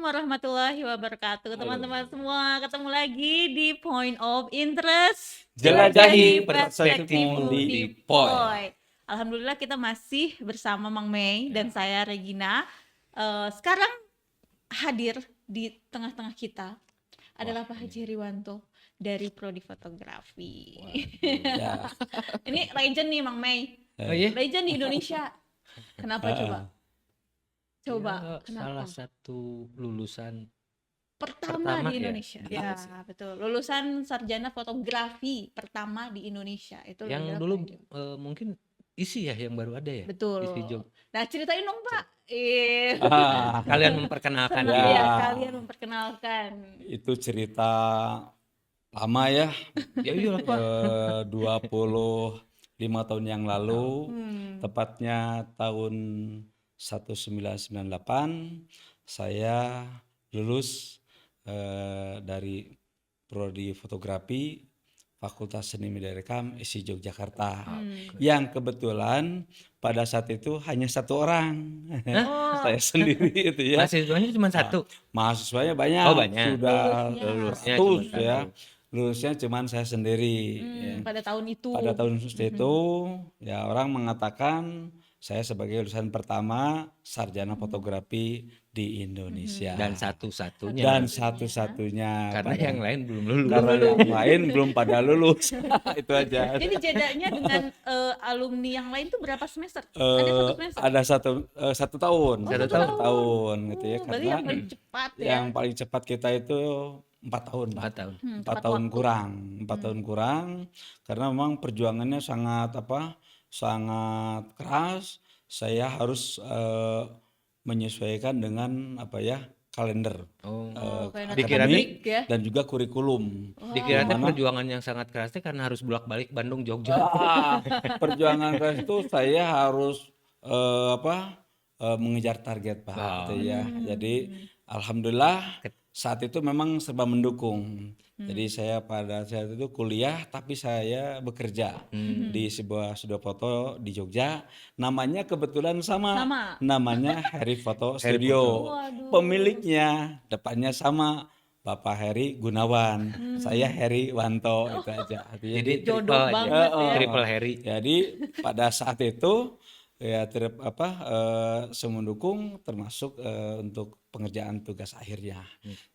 warahmatullahi wabarakatuh. Halo. Teman-teman semua, ketemu lagi di Point of Interest. Jelajahi perspektifmu perspektifmu di POI. Alhamdulillah kita masih bersama Mang Mei dan saya Regina. Sekarang hadir di tengah-tengah kita adalah Pak Haji Heriwanto dari Prodi Fotografi. Ya. Ini legend nih Mang Mei. Oh iya? Legend di Indonesia. Kenapa coba? Coba, Ya, kenapa? salah satu lulusan Pertama di ya? Indonesia. Ya, betul. Lulusan sarjana fotografi pertama di Indonesia. Itu yang adalah dulu Pak Haji. mungkin isi ya yang baru ada ya. Betul. Isi job. Nah, ceritain dong, Pak. Kalian memperkenalkan Senang diri. ya kalian memperkenalkan. Itu cerita lama ya. Ya iyalah Pak. 25 tahun yang lalu, tepatnya tahun 1998 saya lulus dari Prodi Fotografi Fakultas Seni Media Rekam ISI Yogyakarta. Yang kebetulan pada saat itu hanya satu orang. Saya sendiri itu ya. Mahasiswanya cuma satu. Mahasiswanya banyak. Oh, banyak. Sudah Lulusnya ratus cuma ya. satu. Lulusnya cuma saya sendiri. Ya. Pada tahun itu. Pada tahun itu ya orang mengatakan saya sebagai lulusan pertama sarjana fotografi di Indonesia. Dan satu-satunya. Dan satu-satunya. Karena yang lain belum lulus. Karena yang lain belum pada lulus. Itu aja. Jadi jedanya dengan alumni yang lain tuh berapa semester? Ada satu semester? Ada satu tahun. Satu tahun gitu ya. Berarti yang paling cepat ya. Yang paling cepat kita itu 4 tahun. 4 tahun. 4 tahun kurang. 4 tahun kurang. Karena memang perjuangannya sangat sangat keras. Saya harus menyesuaikan dengan kalender Dikira akademik ya. dan juga kurikulum. Dikira perjuangan yang sangat keras karena harus bolak-balik Bandung Jogja. Perjuangan keras itu saya harus mengejar target Pak. Gitu ya. Jadi alhamdulillah saat itu memang serba mendukung. Jadi saya pada saat itu kuliah tapi saya bekerja di sebuah studio foto di Jogja. Namanya kebetulan sama. Namanya Heri Foto Studio. Pemiliknya depannya sama. Bapak Heri Gunawan, saya Heri Wanto, itu aja. Jadi jodoh banget ya. Triple Heri. Jadi pada saat itu ya semendukung termasuk untuk pengerjaan tugas akhirnya.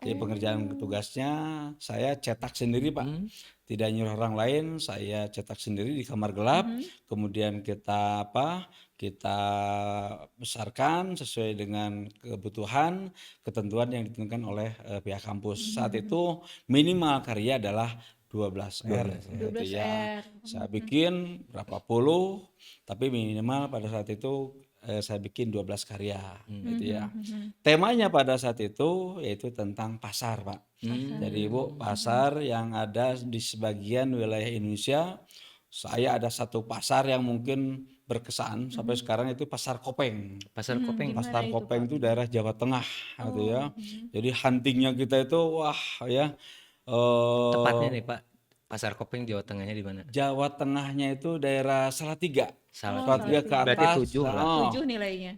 Jadi pengerjaan tugasnya saya cetak sendiri Pak. Tidak nyuruh orang lain, saya cetak sendiri di kamar gelap. Kemudian kita besarkan sesuai dengan kebutuhan, ketentuan yang ditentukan oleh pihak kampus. Saat itu minimal karya adalah 12 R. Gitu ya. Saya bikin berapa puluh, tapi minimal pada saat itu saya bikin 12 karya. Gitu ya. Temanya pada saat itu yaitu tentang pasar Pak. Jadi Ibu, pasar yang ada di sebagian wilayah Indonesia. Saya ada satu pasar yang mungkin berkesan sampai sekarang itu Pasar Kopeng. Pasar Kopeng. Pasar Kopeng itu daerah Jawa Tengah gitu ya. Jadi huntingnya kita itu wah ya. Tepatnya nih Pak, Pasar Kopeng Jawa Tengahnya di mana? Jawa Tengahnya itu daerah Salatiga. Salatiga Ke atas. Berarti 7 lah. 7 nilainya.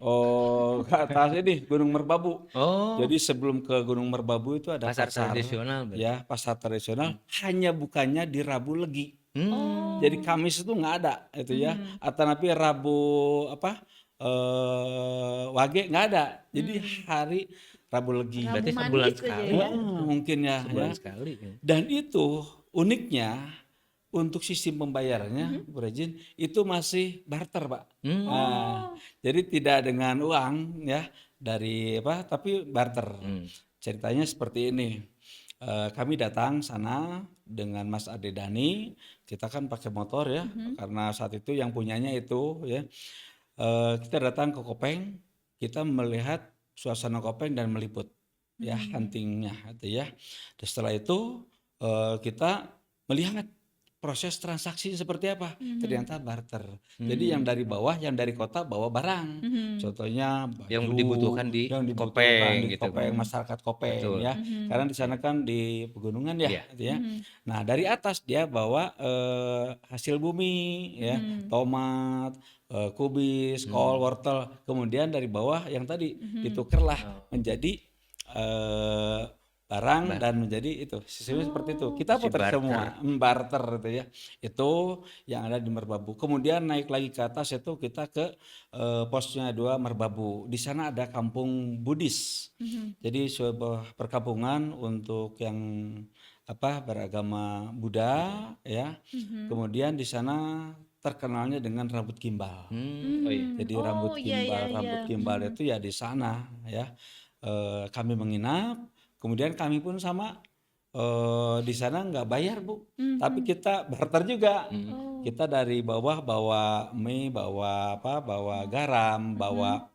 Ke atas ini Gunung Merbabu. Oh. Jadi sebelum ke Gunung Merbabu itu ada pasar tradisional. Ya, pasar tradisional hanya bukannya di Rabu Legi. Jadi Kamis itu nggak ada itu ya. Atau tapi Rabu Wage nggak ada. Jadi hari Rabu Legi. Berarti sebulan sekali. Mungkin ya. Sebulan sekali. Dan itu uniknya untuk sistem pembayarannya, Bu Regin, itu masih barter Pak. Jadi tidak dengan uang ya tapi barter. Ceritanya seperti ini. Kami datang sana dengan Mas Ade Dani, kita kan pakai motor ya, karena saat itu yang punyanya itu ya. Kita datang ke Kopeng, kita melihat suasana Kopeng dan meliput ya huntingnya gitu ya. Dan setelah itu kita melihat proses transaksi seperti apa. Ternyata barter. Jadi yang dari bawah, yang dari kota bawa barang. Contohnya baju yang dibutuhkan di Kopeng, gitu. Kopeng, masyarakat Kopeng ya. Karena di sana kan di pegunungan ya, gitu ya. Nah, dari atas dia bawa hasil bumi ya, tomat, kubis, kol, wortel. Kemudian dari bawah yang tadi ditukerlah menjadi eh, barang dan menjadi itu sistemnya seperti itu. Kita Si putar barter. semua barter gitu ya. Itu yang ada di Merbabu. Kemudian naik lagi ke atas itu kita ke posnya 2 Merbabu. Di sana ada kampung Buddhis. Jadi sebuah perkampungan untuk yang beragama Buddha ya. Kemudian di sana terkenalnya dengan rambut gimbal. Oh iya. Jadi Oh, rambut iya, gimbal, iya, rambut iya. gimbal itu ya di sana ya. Kami menginap, kemudian kami pun sama di sana nggak bayar Bu, tapi kita barter juga. Oh. Kita dari bawah bawa mie, bawa garam, bawa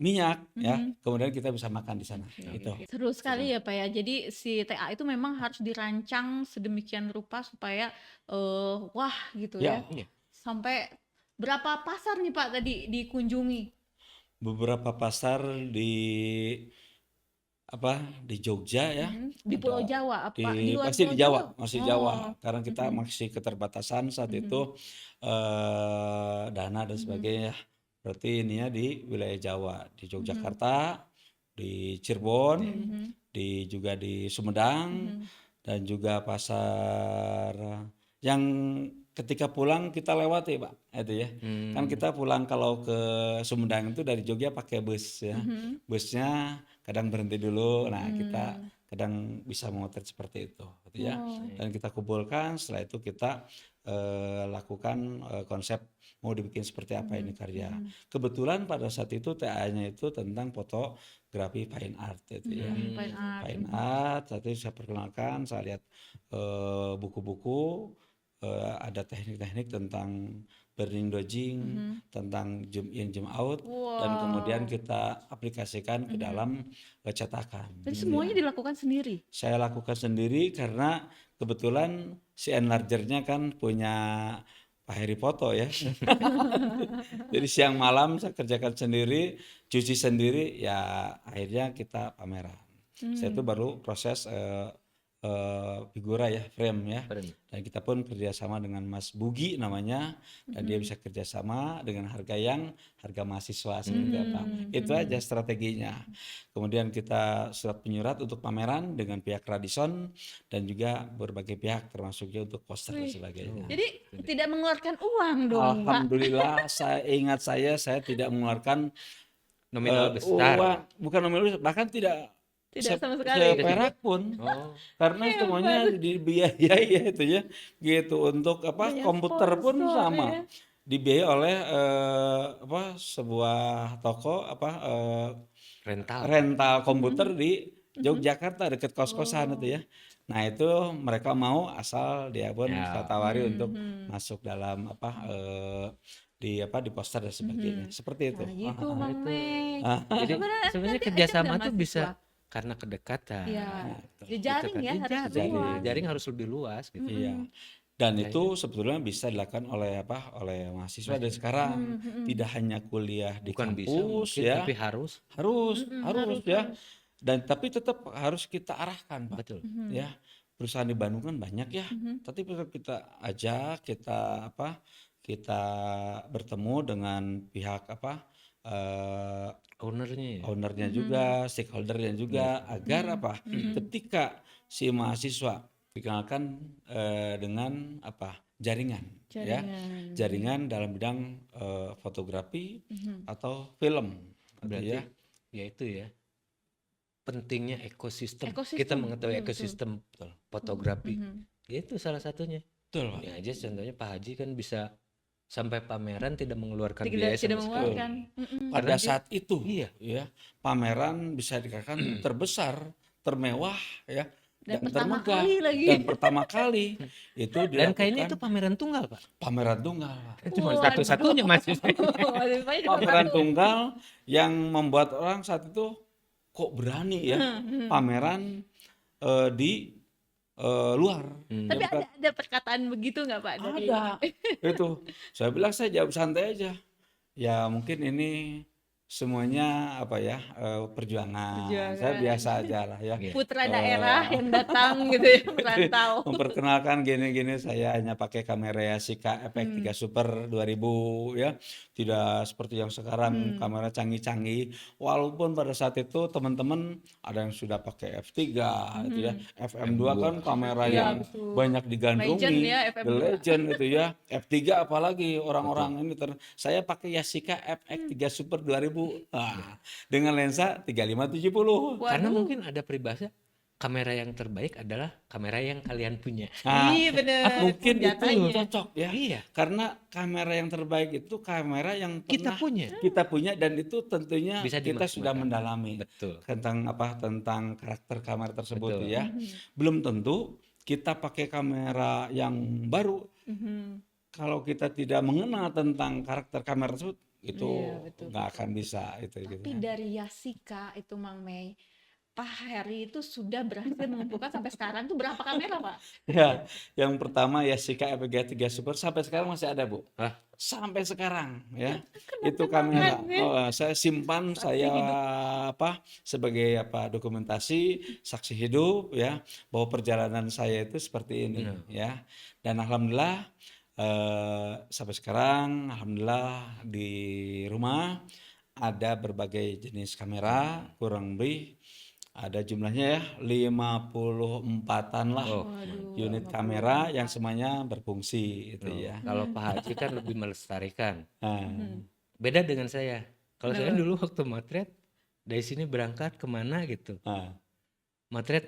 minyak ya. Kemudian kita bisa makan di sana. Itu. Seru sekali ya Pak ya. Jadi si TA itu memang harus dirancang sedemikian rupa supaya wah gitu Ya. ya. Sampai berapa pasar nih Pak tadi dikunjungi? Beberapa pasar di di Jogja ya. Di Pulau Ada Jawa apa? Di luar pasti Pulau di Jawa, Jawa? masih Oh. Jawa. Karena kita masih keterbatasan saat itu dana dan sebagainya. Berarti ini ya di wilayah Jawa, di Yogyakarta, di Cirebon, juga di Sumedang, dan juga pasar yang ketika pulang kita lewati Pak, itu ya. Kan kita pulang kalau ke Sumedang itu dari Jogja pakai bus ya. Busnya kadang berhenti dulu, nah kita kadang bisa memotret seperti itu, gitu ya. Dan kita kumpulkan, setelah itu kita lakukan konsep mau dibikin seperti apa ini karya. Kebetulan pada saat itu TA-nya itu tentang fotografi fine art itu ya. Fine art. Fine art, saat itu saya perkenalkan, saya lihat buku-buku, ada teknik-teknik tentang burning dodging, tentang zoom in zoom out, dan kemudian kita aplikasikan ke dalam cetakan. Dan semuanya dilakukan sendiri. Saya lakukan sendiri karena kebetulan si enlargernya kan punya Pak Heri Foto ya. Jadi siang malam saya kerjakan sendiri, cuci sendiri, ya akhirnya kita pameran. Saya itu baru proses figura ya, frame ya. Dan kita pun kerjasama dengan Mas Bugi namanya, dan dia bisa kerjasama dengan harga mahasiswa seperti apa. Itu aja strateginya. Kemudian kita surat penyurat untuk pameran dengan pihak Radisson dan juga berbagai pihak termasuk juga untuk poster dan sebagainya. Jadi tidak mengeluarkan uang dong Pak. Alhamdulillah saya tidak mengeluarkan Nominal besar. uang, bukan nominal besar, bahkan tidak Sama sekali. seperak pun. Oh. Karena semuanya dibiayai ya itu ya, gitu. Untuk Banyak komputer pun sponsor, sama, ya. dibiayai oleh sebuah toko rental komputer di Yogyakarta dekat kos-kosan itu ya. Nah itu mereka mau asal dia pun saya tawari untuk masuk dalam di poster dan sebagainya. Seperti itu. Nah gitu Mang Mei. Jadi sebenarnya kerjasama tuh bisa karena kedekatan. Iya. Gitu Jejaring kan. ya harus Jejaring. luas. Jejaring harus lebih luas gitu. Iya. Dan itu sebetulnya bisa dilakukan oleh mahasiswa dan sekarang tidak hanya kuliah di Bukan bisa kampus mungkin, ya. tapi harus. Harus ya. Dan tapi tetap harus kita arahkan, Pak. Betul. Ya. Perusahaan di Bandung kan banyak ya. Tapi tetap kita ajak, kita bertemu dengan pihak Ownernya ya. ownernya juga, stakeholdernya juga, agar ketika si mahasiswa dikenalkan dengan jaringan, ya, jaringan dalam bidang fotografi atau film, Berarti ya. ya itu ya. Pentingnya ekosistem. Ekosistem, Kita mengetahui betul. ekosistem fotografi. Ya itu salah satunya. Betul, Pak. Ya aja contohnya Pak Haji kan bisa sampai pameran tidak mengeluarkan Tidak biaya sama sekali. mengeluarkan. Pada saat itu, Iya. ya, pameran bisa dikatakan terbesar, termewah, ya, Dan pertama termegah, kali lagi. dan pertama kali itu Dan dilakukan kayaknya itu pameran tunggal, Pak. pameran tunggal, Pak. Cuma Waduh. satu-satunya masih. Pameran tunggal yang membuat orang saat itu kok berani ya pameran di luar. Tapi ada perkataan begitu nggak Pak? Dari... Ada. Itu saya bilang saya jawab santai aja, ya mungkin ini semuanya apa ya, perjuangan. Saya biasa aja lah ya. Iya. Putra daerah yang datang gitu ya, merantau. Memperkenalkan gini-gini, saya hanya pakai kamera Yashica FX3 Super 2000 ya. Tidak seperti yang sekarang kamera canggih-canggih. Walaupun pada saat itu teman-teman ada yang sudah pakai F3 itu ya. FM2 kan kamera Iya, yang betul. banyak Legend digandrungi. ya The FM2. legend itu ya. F3 apalagi orang-orang ini saya pakai Yashica FX3 Super 2000. Dengan lensa 3570. Karena Waduh. mungkin ada peribahasa kamera yang terbaik adalah kamera yang kalian punya. Iya bener. Mungkin itu Senjatanya. cocok ya. Iya. Karena kamera yang terbaik itu kamera yang Kita pernah punya. kita punya dan itu tentunya Bisa kita sudah dimaksimalkan. mendalami Betul. tentang karakter kamera tersebut Betul. ya. Belum tentu kita pakai kamera yang baru Mhm. kalau kita tidak mengenal tentang karakter kamera tersebut itu Iya, betul, nggak akan bisa itu gitu Tapi ya. dari Yashica itu Mang Mei, Pak Heri itu sudah berhasil mengumpulkan sampai sekarang tuh berapa kamera, Pak? Ya, yang pertama Yashica FX3 Super sampai sekarang masih ada, Bu. Hah? Sampai sekarang ya. Itu kamera. kenangan, ya? Oh, saya simpan, Saksi saya hidup. sebagai dokumentasi saksi hidup ya bahwa perjalanan saya itu seperti ini ya. Dan alhamdulillah sampai sekarang alhamdulillah di rumah ada berbagai jenis kamera, kurang lebih ada jumlahnya ya 54-an lah Oh, Waduh, unit 54. kamera yang semuanya berfungsi itu no. ya. Kalau Pak Haji kan lebih melestarikan. Nah, Beda dengan saya. Kalau saya Kenapa? dulu waktu motret dari sini berangkat kemana gitu. nah, Motret,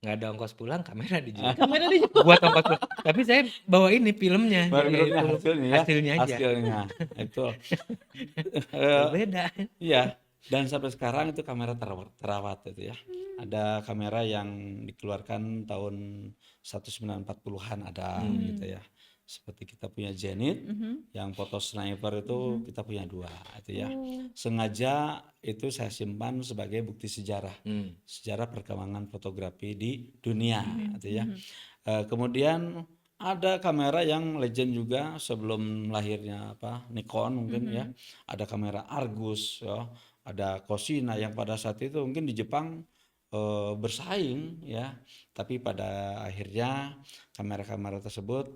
nggak ada ongkos pulang, kamera dijual. Kamera dijual. Buat ongkos pulang. Tapi saya bawa ini filmnya, baru jadi filmnya itu hasilnya ya, hasilnya aja. hasilnya itu Eh, Beda. iya. Dan sampai sekarang itu kamera terawat itu ya. Ada kamera yang dikeluarkan tahun 1940-an ada gitu ya. Seperti kita punya Zenith yang foto sniper itu kita punya 2 itu ya. Sengaja itu saya simpan sebagai bukti sejarah. Sejarah perkembangan fotografi di dunia itu ya. Kemudian ada kamera yang legend juga sebelum lahirnya Nikon mungkin ya. Ada kamera Argus ya. Ada Cosina yang pada saat itu mungkin di Jepang bersaing ya. Tapi pada akhirnya kamera-kamera tersebut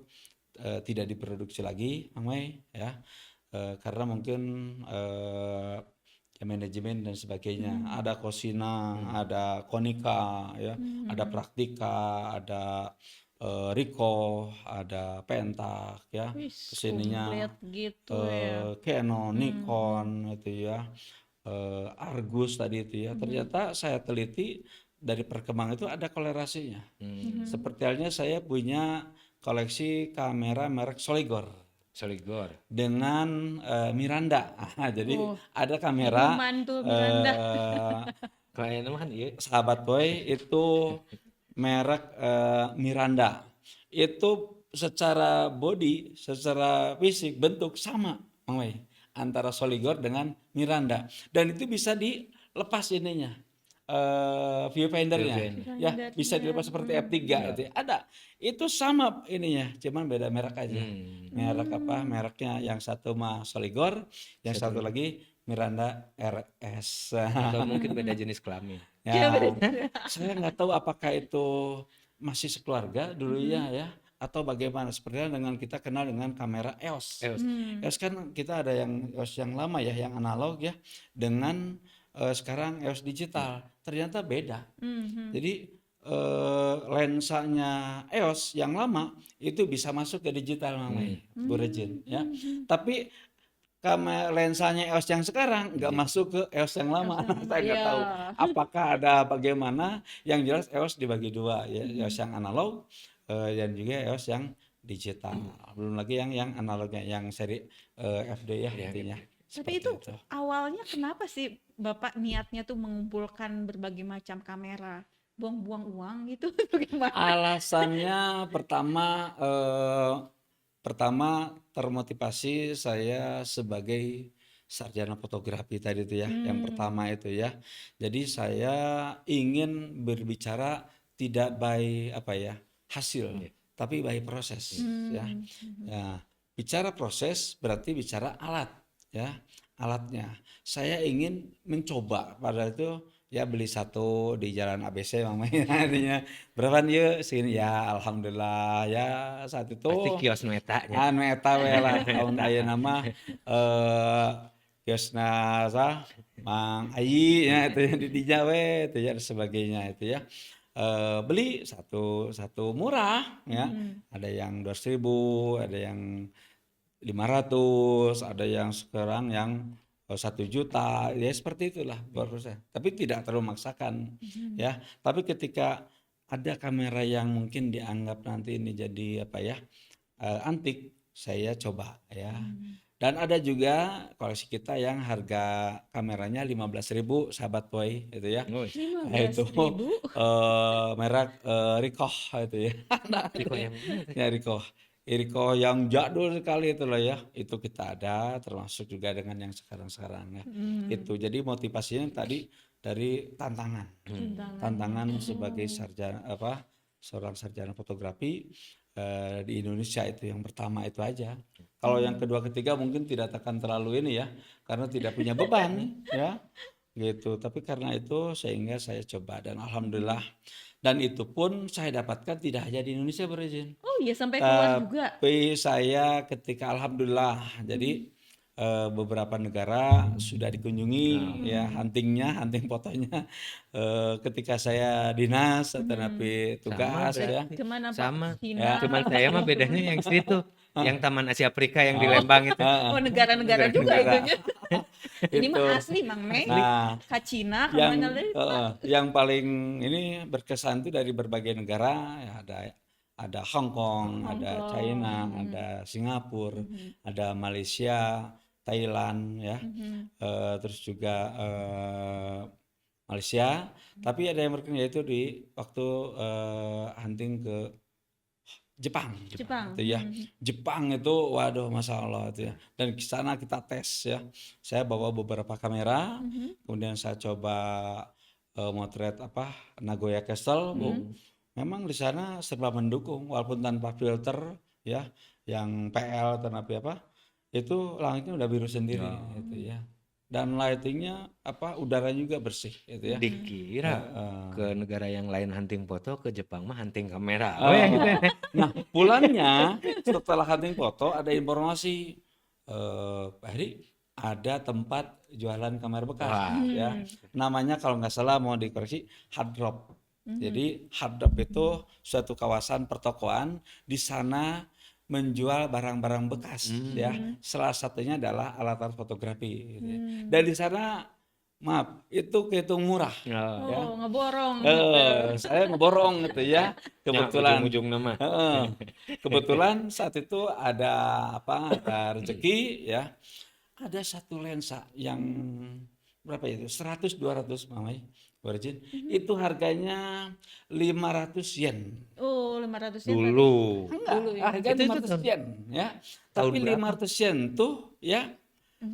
tidak diproduksi lagi, Mang Mei ya. Karena mungkin ya manajemen dan sebagainya. Ada Cosina, ada Konica ya, ada Praktika, ada Ricoh, ada Pentax ya. Wih, Kesininya komplit gitu ya. Canon, Nikon itu ya. Argus tadi itu ya. Ternyata saya teliti dari perkembangan itu ada kolerasinya. Seperti halnya saya punya koleksi kamera merek Soligor Soligor. dengan Miranda. Jadi Oh, ada kamera Iman tuh Miranda. Klien mah kan iya. sahabat boy itu merek Miranda. Itu secara body, secara fisik, bentuk sama, Mang Wei, antara Soligor dengan Miranda. Dan itu bisa dilepas ininya. Viewfindernya ya bisa dilepas seperti F3 itu ya. Ada itu sama ininya cuman beda merek aja merek mereknya yang satu mah Soligor yang satu lagi Miranda RS Atau mungkin beda jenis kelamin. ya saya nggak tahu apakah itu masih sekeluarga dulu ya atau bagaimana seperti dengan kita kenal dengan kamera EOS. EOS kan kita ada yang EOS yang lama ya yang analog ya dengan sekarang EOS digital ternyata beda. Jadi lensanya EOS yang lama itu bisa masuk ke digital namanya Bu Regin ya. Tapi lensanya EOS yang sekarang nggak masuk ke EOS yang lama. Saya nggak tahu apakah ada bagaimana. Yang jelas EOS dibagi 2 ya, EOS yang analog dan juga EOS yang digital. Belum lagi yang analognya yang seri FD ya intinya. Tapi itu awalnya kenapa sih Bapak niatnya tuh mengumpulkan berbagai macam kamera? Buang-buang uang gitu bagaimana? Alasannya pertama termotivasi saya sebagai sarjana fotografi tadi itu ya. Yang pertama itu ya. Jadi saya ingin berbicara tidak by hasil, tapi by proses ya. Ya, bicara proses berarti bicara alat ya. alatnya. Saya ingin mencoba pada itu ya beli satu di Jalan ABC Mang May. Artinya berapa ya segini ya alhamdulillah ya saat itu Pasti kios metanya. anu eta we lah aun ayeuna mah eh kiosna Mang Ayi ya itu yang di dinya we itu ya dan sebagainya itu ya. Beli satu satu murah ya. Ada yang 200.000, ada yang 500, ada yang sekarang yang 1 juta, ya seperti itulah proses. Tapi tidak terlalu memaksakan, ya. Tapi ketika ada kamera yang mungkin dianggap nanti ini jadi apa ya antik, saya coba ya. Dan ada juga koleksi kita yang harga kameranya 15.000, sahabat boy itu ya. Oh, Nah, itu 15.000. merek Ricoh itu ya. Riko yang mana teh? Ya Ricoh yang jadul sekali itu loh ya. Itu kita ada termasuk juga dengan yang sekarang-sekarang ya. Itu jadi motivasinya tadi dari tantangan. Tantangan sebagai sarjana seorang sarjana fotografi di Indonesia itu yang pertama itu aja. Kalau yang kedua ketiga mungkin tidak akan terlalu ini ya karena tidak punya beban ya gitu. Tapi karena itu sehingga saya coba dan alhamdulillah dan itu pun saya dapatkan tidak hanya di Indonesia berizin. Oh iya, sampai keluar juga. Tapi saya ketika alhamdulillah jadi beberapa negara sudah dikunjungi ya hunting fotonya ketika saya dinas atau napi tugas ya. Kemana Pak? Sama. Cina. Cuman saya mah bedanya yang situ, yang Taman Asia Afrika yang di Lembang itu. Oh, negara-negara juga Negara. itunya. Ini Itu. mah asli Mang Mei. Nah, Ke Cina, yang kemana lagi? yang paling ini berkesan itu dari berbagai negara ya ada Hong Kong, ada Kong. China, ada Singapura, ada Malaysia, Thailand ya, terus juga Malaysia. Tapi ada yang berkesan yaitu di waktu hunting ke Jepang. Jepang. Itu ya. Jepang itu waduh Masya Allah itu ya. Dan di sana kita tes ya. Saya bawa beberapa kamera, kemudian saya coba motret Nagoya Castle. Memang di sana serba mendukung walaupun tanpa filter ya, yang PL atau apa itu langitnya udah biru sendiri gitu ya. Dan lightingnya udaranya juga bersih gitu ya. Dikira ke negara yang lain hunting foto, ke Jepang mah hunting kamera. Nah, pulangnya setelah hunting foto ada informasi Pak Heri ada tempat jualan kamera bekas ya. Namanya kalau nggak salah mau dikoreksi Hard Drop. Jadi Hard Drop itu suatu kawasan pertokoan di sana menjual barang-barang bekas ya. Salah satunya adalah alat fotografi gitu ya. Dan di sana maaf itu kehitung murah. Oh, ngeborong. Saya ngeborong gitu ya. Kebetulan ujung nama. kebetulan saat itu ada ada rezeki ya. Ada satu lensa yang berapa itu? 100-200 Mamai. Origin. Itu harganya 500 yen. Oh, 500 yen. Dulu. Enggak, Dulu ya. harganya Itu 500 yen ya. tahun Tapi berapa? 500 yen tuh ya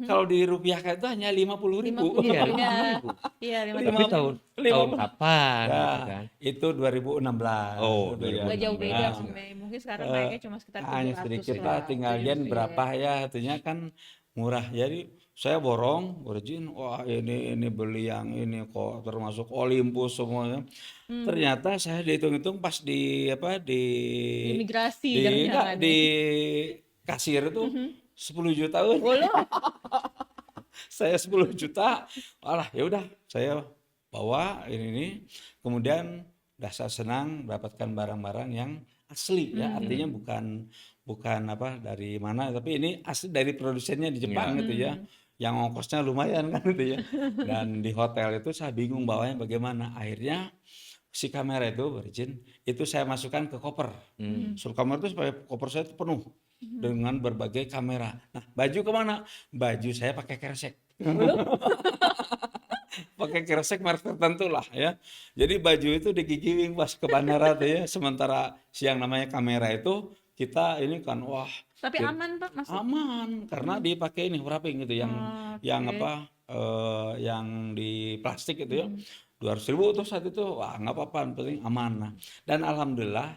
kalau dirupiahkan itu hanya 50.000. 50.000. Iya, Iya, Tapi tahun kapan gitu Nah, kan? itu 2016. Oh, gitu ya. Nggak jauh beda Nah, sih, Mei. Mungkin sekarang naiknya cuma sekitar 700 hanya sedikit lah. lah, tinggal yen Iya. berapa ya, artinya kan murah. Jadi saya borong, Origin, wah ini beli yang ini kok termasuk Olympus semuanya. Ternyata saya dihitung-hitung pas di Imigrasi di jangan-jangan. di kasir itu 10 juta. Saya 10 juta, alah ya udah saya bawa ini, kemudian udah saya senang mendapatkan barang-barang yang asli ya, artinya bukan dari mana, tapi ini asli dari produsennya di Jepang gitu ya, yang ongkosnya lumayan kan gitu ya. Dan di hotel itu saya bingung bawanya bagaimana, akhirnya si kamera itu Virgin itu saya masukkan ke koper. Suruh kamera itu supaya koper saya itu penuh dengan berbagai kamera. Nah, baju kemana? Baju saya pakai kresek. Pakai kresek merek tertentu lah ya. Jadi baju itu digigiwing pas ke bandara tuh ya. Sementara siang namanya kamera itu kita ini kan wah. Tapi aman Pak masuk. Aman karena dipakai ini wrapping gitu yang yang di plastik itu ya. 200.000 tuh saat itu wah nggak apa-apa, yang penting aman. Nah, dan alhamdulillah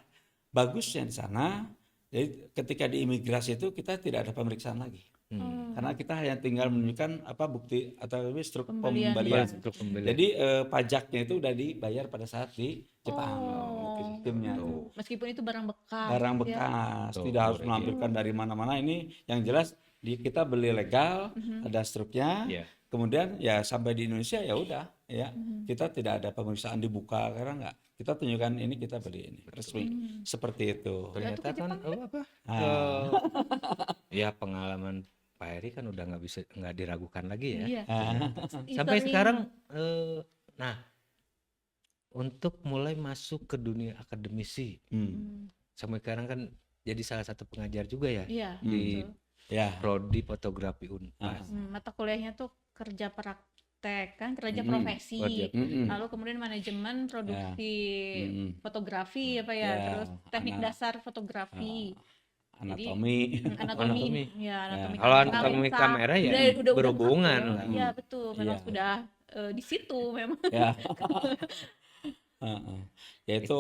bagusnya di sana. Jadi ketika di imigrasi itu kita tidak ada pemeriksaan lagi. Karena kita hanya tinggal menunjukkan apa bukti atau struk Pembelian, pembelian. ya. Untuk pembelian. Jadi pajaknya itu udah dibayar pada saat di Jepang gitu sistemnya tuh. Meskipun itu barang bekas. Barang ya. bekas, Tuh, tidak harus Regina. melampirkan dari mana-mana. Ini yang jelas kita beli legal, ada struknya. Iya. Kemudian ya sampai di Indonesia ya udah ya. Kita tidak ada pemeriksaan dibuka karena enggak. Kita tunjukkan ini kita beli ini resmi. Seperti itu. Ternyata kan apa? Ah. Ya pengalaman Pak Heri kan udah nggak diragukan lagi ya. Iya. Sampai History- sekarang nah untuk mulai masuk ke dunia akademisi sampai sekarang kan jadi salah satu pengajar juga ya Iya, di betul. Ya. prodi fotografi Unpas. Mata kuliahnya tuh kerja praktek kan, kerja profesi. Lalu kemudian manajemen produksi fotografi apa ya, Ya, terus teknik dasar fotografi. Anatomi. Anatomi. Ya, anatomi Kalau kamera, anatomi lensa. kamera ya Udah berhubungan masuk. lah. Iya, betul. Memang Iya. sudah di situ memang. Ya. Yaitu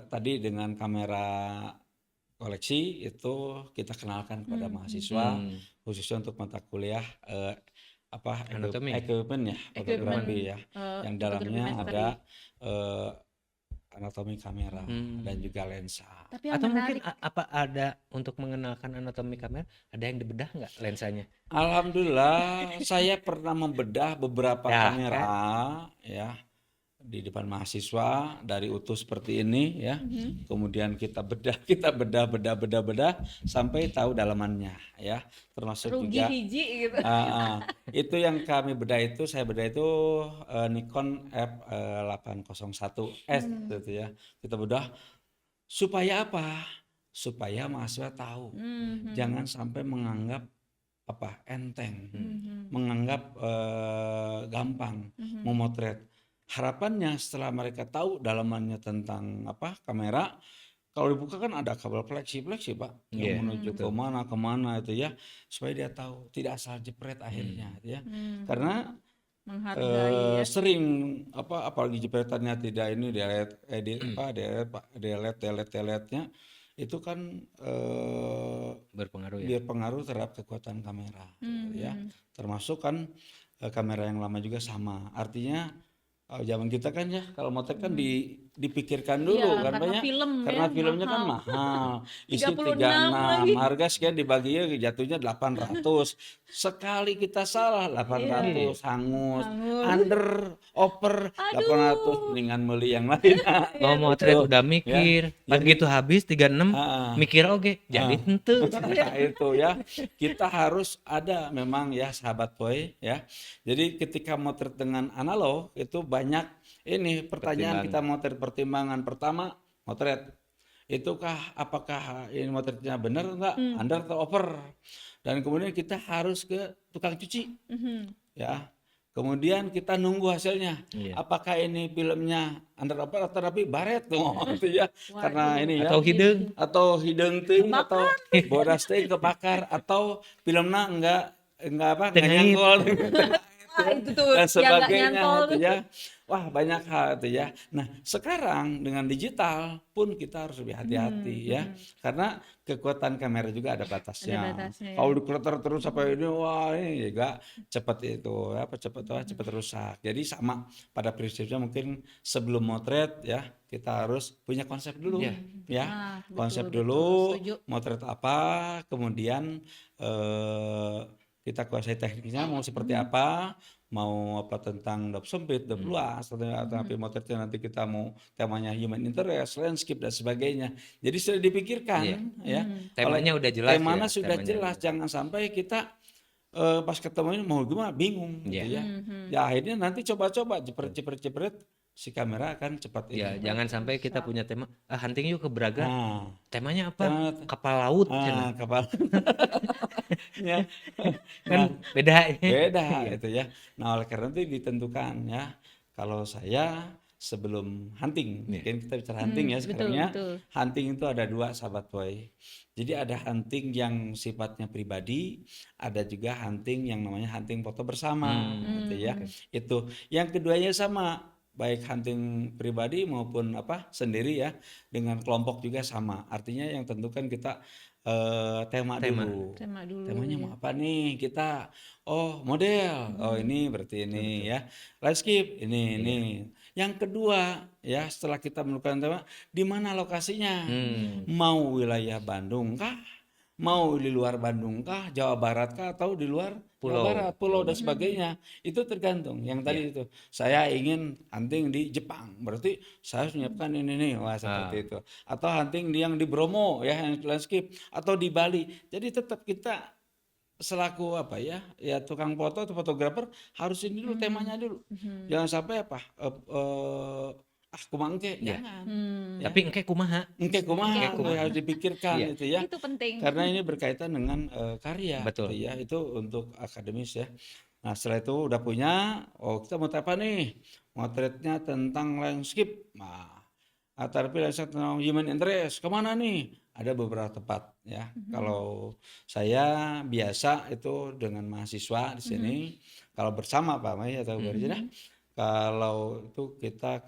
tadi dengan kamera koleksi itu kita kenalkan kepada mahasiswa khususnya untuk mata kuliah Anatomi. equipment ya fotografi ya yang dalamnya fotografi ada anatomi kamera dan juga lensa. Tapi yang Atau mungkin menarik, apa ada untuk mengenalkan anatomi kamera ada yang dibedah nggak lensanya? Alhamdulillah saya pernah membedah beberapa Ya, kamera ya di depan mahasiswa dari utuh seperti ini ya. Kemudian kita bedah sampai tahu dalamannya ya. Termasuk rugi juga hiji gitu. itu yang kami bedah itu saya bedah itu Nikon F801S gitu ya. Kita bedah supaya apa? Supaya mahasiswa tahu. Jangan sampai menganggap enteng, menganggap gampang memotret. Harapannya setelah mereka tahu dalamannya tentang kamera, kalau dibuka kan ada kabel fleksi Pak yang menuju kemana itu ya, supaya dia tahu tidak asal jepret akhirnya ya. Karena Menghargai ya. sering apalagi jepretannya tidak ini delete-nya itu kan Berpengaruh ya. berpengaruh terhadap kekuatan kamera ya. Termasuk kan kamera yang lama juga sama. Artinya zaman kita kan ya kalau motret kan dipikirkan dulu Iya, kan karena banyak film karena ya, filmnya kan mahal. mahal isi 36 36 harga sekian dibaginya jatuhnya 800 sekali kita salah 800 hangus under over 800 mendingan beli yang lain. Mau motret udah mikir, pas gitu habis 36 mikir oke, jadi tentu. Nah, itu ya kita harus ada memang ya sahabat boy ya. Jadi ketika motret dengan analog itu banyak ini pertanyaan kita motret pertimbangan pertama motret apakah ini motretnya benar enggak under atau over dan kemudian kita harus ke tukang cuci ya. Kemudian kita nunggu hasilnya. Apakah ini filmnya under over atau tapi baret gitu ya. Karena ini ya. Atau hidung Teuing atau bodas teuing kebakar atau filmnya enggak nyangkol Itu tuh dan yang nggak sebagainya nyantol gitu ya. Wah, banyak hal itu ya. Nah, sekarang dengan digital pun kita harus lebih hati-hati ya. Karena kekuatan kamera juga ada batasnya. batasnya, ya. Kalau dikleter terus sampai ini wah ini juga cepat itu cepat rusak. Jadi sama pada prinsipnya mungkin sebelum motret ya kita harus punya konsep dulu ya. Betul, Konsep betul, dulu setuju. motret apa, kemudian kita kuasai tekniknya mau seperti apa, mau tentang dop sempit, dop luas, atau motretnya nanti kita mau temanya human interest, landscape dan sebagainya. Jadi sudah dipikirkan ya. Temanya Kalau udah jelas temanya ya, sudah temanya jelas, jangan sampai kita pas ketemu ini mau gimana bingung gitu ya. Ya akhirnya nanti coba-coba jepret si kamera akan cepat Ya, ini. jangan sampai kita punya tema hunting yuk ke Braga. Nah, Temanya apa? Kapal laut. kapal. Ya. Kan beda. Beda itu ya. Nah oleh karena itu ditentukan ya. Kalau saya sebelum hunting, mungkin kita bicara hunting ya sekarang ya. Hunting itu ada dua sahabat boy. Jadi ada hunting yang sifatnya pribadi, ada juga hunting yang namanya hunting foto bersama, gitu ya. Itu yang keduanya sama, baik hunting pribadi maupun sendiri ya, dengan kelompok juga sama. Artinya yang tentukan kita tema dulu. Tema dulu. Temanya ya. mau apa nih kita? Oh model, oh ini berarti ini ya. Landscape ini. Yang kedua ya setelah kita menentukan tema, di mana lokasinya? Mau wilayah Bandung kah? Mau di luar Bandung kah? Jawa Barat kah? Atau di luar Jawa Barat, pulau dan sebagainya. Itu tergantung. Yang tadi itu saya ingin hunting di Jepang, berarti saya harus menyiapkan ini nih, wah seperti itu. Atau hunting yang di Bromo ya, yang landscape, atau di Bali. Jadi tetap kita selaku apa ya, ya tukang foto atau fotografer harus ini dulu temanya dulu. Jangan sampai apa, kumang engke, jangan. Tapi engke kumaha? Engke kumaha, harus dipikirkan itu ya. Itu penting. Karena ini berkaitan dengan karya, Betul. gitu ya. Itu untuk akademis ya. Nah setelah itu udah punya, oh kita mau apa nih? Motretnya tentang landscape. Nah, tapi landscape tentang human interest, kemana nih? Ada beberapa tempat ya. Kalau saya biasa itu dengan mahasiswa di sini, kalau bersama Pak Mai atau Berjina, kalau itu kita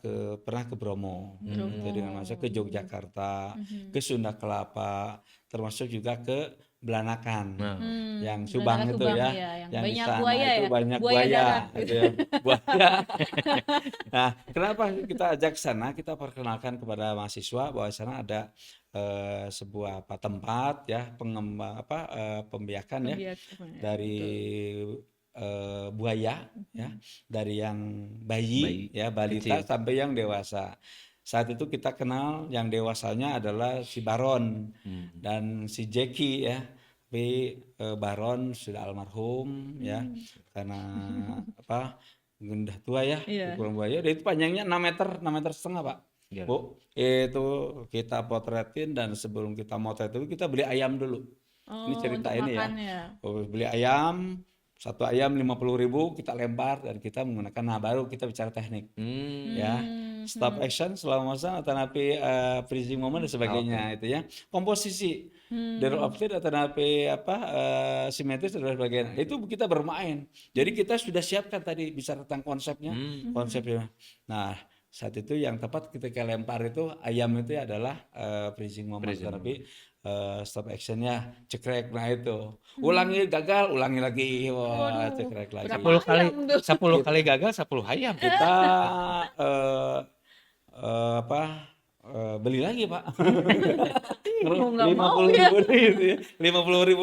pernah ke Bromo, gitu, dengan masa ke Yogyakarta, ke Sunda Kelapa, termasuk juga ke Belanakan, yang Subang itu Subang, ya, ya, yang di banyak sana buaya itu ya, banyak buaya buaya, darat. gitu ya, buaya. Nah, kenapa kita ajak sana? Kita perkenalkan kepada mahasiswa bahwa sana ada sebuah tempat ya pembiakan ya dari buaya ya, dari yang bayi ya balita kecil. sampai yang dewasa. Saat itu kita kenal yang dewasanya adalah si Baron dan si Jackie ya. Tapi Baron sudah almarhum ya karena apa udah tua ya, ukuran buaya. Dan itu panjangnya 6 meter, 6 meter setengah Pak. Bu, itu kita potretin dan sebelum kita motret itu kita beli ayam dulu. Ini cerita ini ya. Beli ayam, satu ayam 50.000 kita lempar dan kita menggunakan, nah baru kita bicara teknik ya, stop action, slow motion, atau napi freezing moment dan sebagainya itu ya, komposisi dari offset atau napi simetris dan sebagainya, itu kita bermain. Jadi kita sudah siapkan tadi bicara tentang konsepnya. Nah saat itu yang tepat ketika lempar itu ayam itu adalah freezing moment, tapi stop actionnya cekrek. Nah itu ulangi gagal, ulangi lagi, wah cekrek lagi. 10 kali gagal 10 ayam. Kita beli lagi Pak. 50.000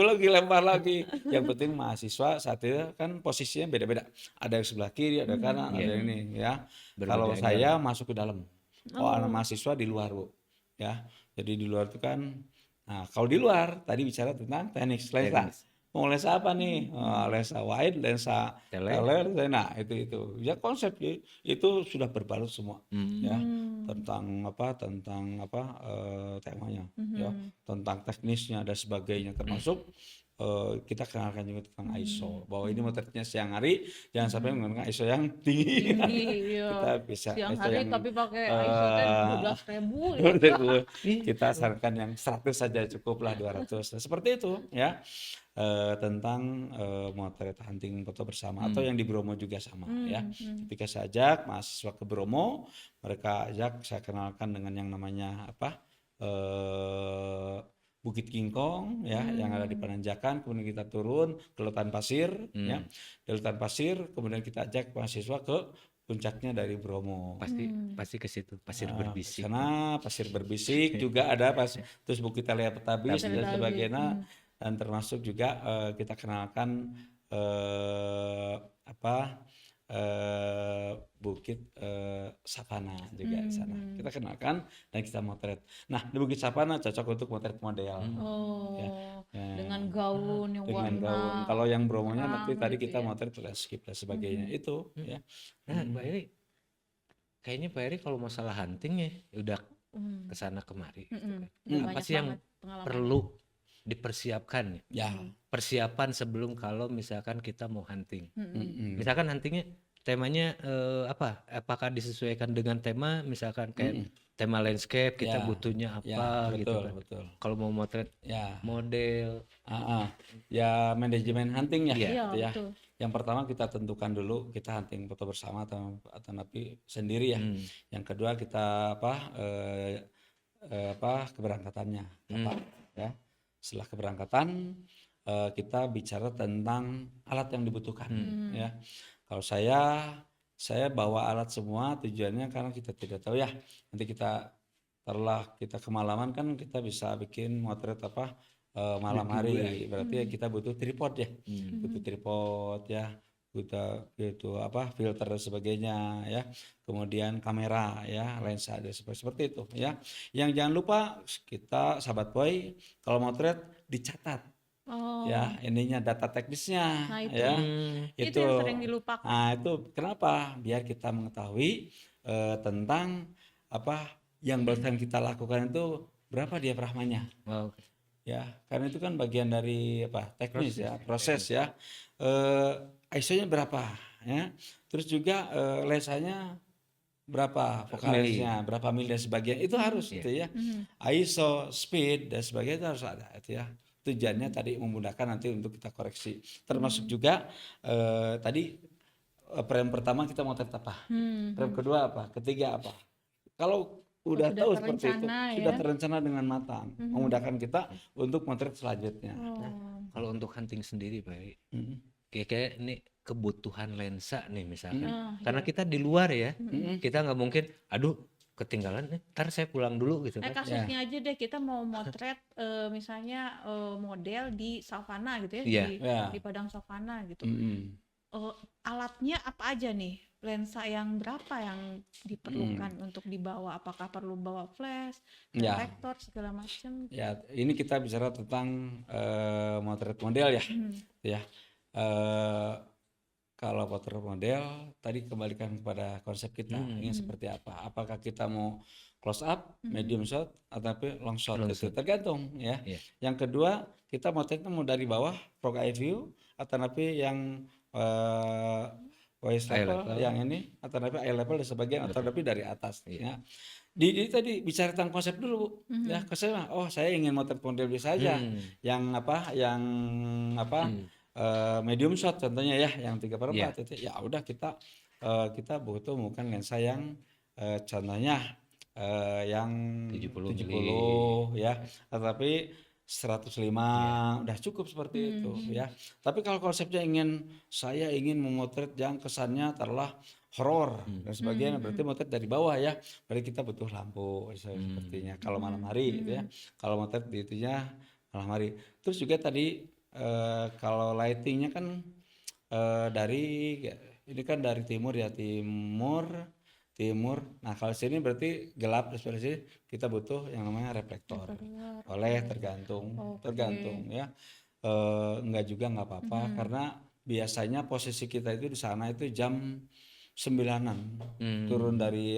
lagi lempar lagi. Yang penting mahasiswa saat itu kan posisinya beda-beda. Ada yang sebelah kiri, ada kanan, ada ini ya. Kalau saya masuk ke dalam, anak mahasiswa di luar Bu. Ya, jadi di luar itu kan. Nah, kalau di luar tadi bicara tentang teknik lensa. Mau lensa apa nih? Lensa wide, lensa tele. Nah, itu. Ya konsep itu sudah berbalut semua. Ya, tentang temanya, ya, tentang teknisnya dan sebagainya, termasuk kita kenalkan juga tentang ISO, bahwa ini motretnya siang hari, jangan sampai menggunakan ISO yang tinggi. Kita bisa siang ISO hari yang tapi pakai ISO 12.000 kita sarankan yang 100 saja cukup lah, 200. Nah, seperti itu ya. Tentang motret hunting foto bersama atau yang di Bromo juga sama ya. Ketika saya ajak mahasiswa ke Bromo, mereka ajak saya kenalkan dengan yang namanya Bukit Kingkong ya, yang ada di Penanjakan. Kemudian kita turun ke Lautan Pasir ya, di Lautan Pasir kemudian kita ajak mahasiswa ke puncaknya dari Bromo. Pasti ke situ pasir berbisik. Sana pasir berbisik juga ada terus Bukit Talia Petabis dan sebagainya. Dan termasuk juga kita kenalkan Bukit Sapana juga di sana. Kita kenalkan dan kita motret. Nah di Bukit Sapana cocok untuk motret model. Dengan gaun yang dengan warna. Gaun. Kalau yang Bromonya nanti tadi kita motret landscape dan sebagainya itu. Ya. Nah Pak Eri, kayaknya Pak Eri kalau masalah hunting ya udah kesana kemari. Apa sih yang perlu dipersiapkan ya? Persiapan sebelum kalau misalkan kita mau hunting. Misalkan huntingnya temanya apakah disesuaikan dengan tema, misalkan kayak tema landscape kita butuhnya apa gitu kan. Kalau mau motret model ya manajemen hunting ya. Betul. Yang pertama kita tentukan dulu kita hunting foto bersama atau napi sendiri ya. Yang kedua kita keberangkatannya kapan ya. Setelah keberangkatan kita bicara tentang alat yang dibutuhkan ya. Kalau saya bawa alat semua, tujuannya karena kita tidak tahu ya, nanti kita kemalaman kan kita bisa bikin motret malam hari, berarti ya kita butuh tripod ya, butuh tripod ya, butuh gitu filter dan sebagainya ya, kemudian kamera ya, lensa dan seperti itu ya. Yang jangan lupa kita sahabat boy kalau motret dicatat ya, ininya data teknisnya Nah, ya, itu yang sering dilupakan. Nah itu kenapa? Biar kita mengetahui tentang apa yang barusan kita lakukan itu berapa diafragmanya. Ya, karena itu kan bagian dari teknis proses ya. ISO-nya berapa ya. Terus juga lensanya berapa, vokalisnya berapa mil dan sebagainya. Itu harus gitu ya. ISO, speed dan sebagainya itu harus ada itu ya. Tujuannya tadi memudahkan nanti untuk kita koreksi. Termasuk juga tadi frame pertama kita mau motret apa. Frame kedua apa, ketiga apa. Kalau udah tahu seperti itu, sudah terencana dengan matang, memudahkan kita untuk motret selanjutnya. Kalau untuk hunting sendiri Pak, kayak ini kebutuhan lensa nih misalkan, karena kita di luar ya, kita nggak mungkin, aduh ketinggalan nih, ntar saya pulang dulu gitu kan. Kasusnya aja deh, kita mau motret misalnya model di savana gitu ya, di padang savana gitu. Alatnya apa aja nih? Lensa yang berapa yang diperlukan untuk dibawa? Apakah perlu bawa flash, reflektor segala macam? Ya, ini kita bicara tentang motret model ya. Ya. Kalau motret model tadi kembalikan kepada konsep kita ingin seperti apa? Apakah kita mau close up, medium shot, atau long shot itu tergantung ya. Yang kedua, kita motretnya mau dari bawah, frog eye view, atau yang waist level, yang ini atau eye level dan sebagainya, atau dari atas ya. Di tadi bicara tentang konsep dulu ya, konsepnya saya ingin motret model biasa aja, yang medium shot contohnya ya, yang 3/4 itu ya udah kita butuh bukan lensa yang contohnya yang 70 ya, tetapi 105 udah cukup seperti itu ya. Tapi kalau konsepnya saya ingin memotret yang kesannya adalah horor dan sebagainya, berarti motret dari bawah ya. Berarti kita butuh lampu sepertinya kalau malam hari gitu ya. Kalau motret di itunya malam hari. Terus juga tadi kalau lightingnya kan ini kan dari timur ya, timur. Nah kalau sini berarti gelap, seperti sini kita butuh yang namanya reflektor. Tergantung ya. Enggak juga nggak apa-apa, karena biasanya posisi kita itu di sana itu jam 9-an turun dari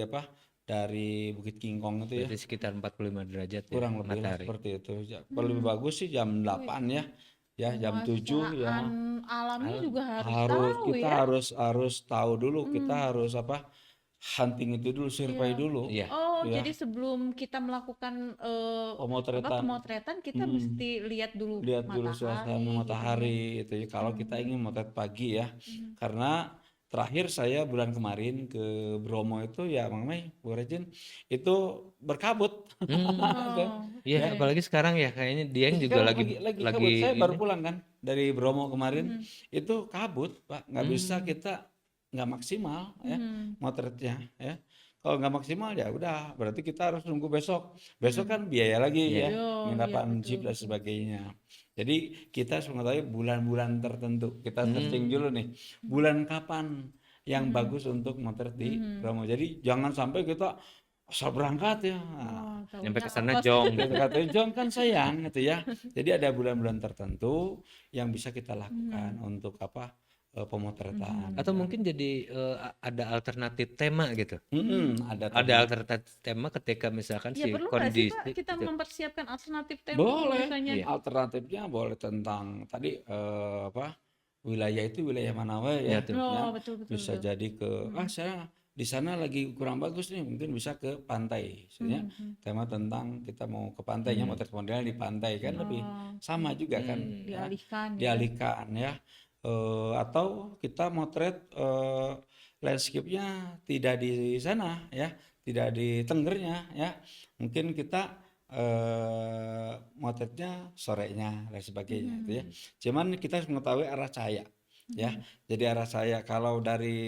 Bukit Kingkong itu ya. Berarti sekitar 45 derajat kurang lebih seperti itu. Lebih bagus sih jam 8 ya. Ya jam 7 ya. Alamnya juga harus tahu kita ya. harus tahu dulu, kita harus hunting itu dulu, survei dulu. Jadi sebelum kita melakukan pemotretan kita mesti lihat dulu suasana matahari itu ya. Kalau kita ingin motret pagi ya. Karena terakhir saya bulan kemarin ke Bromo itu ya Mang Mei, Bu Regin, itu berkabut. Iya, apalagi sekarang ya kayaknya Dieng juga lagi kabut. Saya baru pulang kan dari Bromo kemarin, itu kabut Pak, nggak bisa kita nggak maksimal ya motretnya ya. Kalau nggak maksimal ya udah, berarti kita harus nunggu besok kan biaya lagi ya, penginapan jeep dan sebagainya. Jadi kita harus mengetahui bulan-bulan tertentu, kita searching dulu nih bulan kapan yang bagus untuk motret di Bromo. Jadi jangan sampai kita asal berangkat ya, sampai ke sana jong katanya jong kan sayang gitu ya. Jadi ada bulan-bulan tertentu yang bisa kita lakukan untuk pemotretan. Atau mungkin jadi ada alternatif tema gitu. Ada alternatif tema ketika misalkan si perlu kondisi sih, Pak, kita mempersiapkan alternatif tema. Boleh. Misalnya. Alternatifnya boleh tentang tadi wilayah itu wilayah mana ya. Betul. Bisa jadi ke saya di sana lagi kurang bagus nih, mungkin bisa ke pantai. Misalnya tema tentang kita mau ke pantainya, motret modelnya di pantai kan lebih sama juga kan. Dialihkan ya. Atau kita motret landscape-nya tidak di sana ya, tidak di Tenggernya ya, mungkin kita motretnya sorenya dan sebagainya gitu ya. Cuman kita harus mengetahui arah cahaya ya. Jadi arah cahaya kalau dari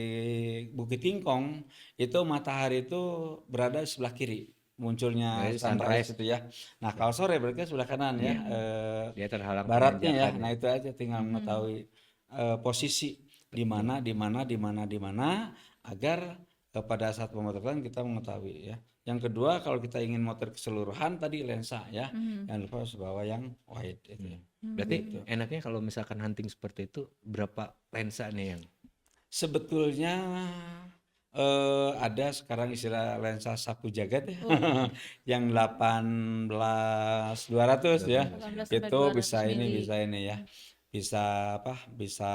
Bukit Tingkong itu matahari itu berada di sebelah kiri munculnya Jadi sunrise sunrise. itu ya. Nah kalau sore berarti sebelah kanan ya, Dia terhalang baratnya ya. penanjakan Nah itu aja tinggal mengetahui posisi di mana agar pada saat pemotretan kita mengetahui ya. Yang kedua kalau kita ingin motret keseluruhan tadi lensa ya, jangan lupa harus bawa yang wide itu ya. Berarti enaknya kalau misalkan hunting seperti itu berapa lensa nih yang Sebetulnya ada sekarang istilah lensa sapu jagat ya, yang 18-200 ya, 18 sampai itu 200 bisa mili. ya, bisa bisa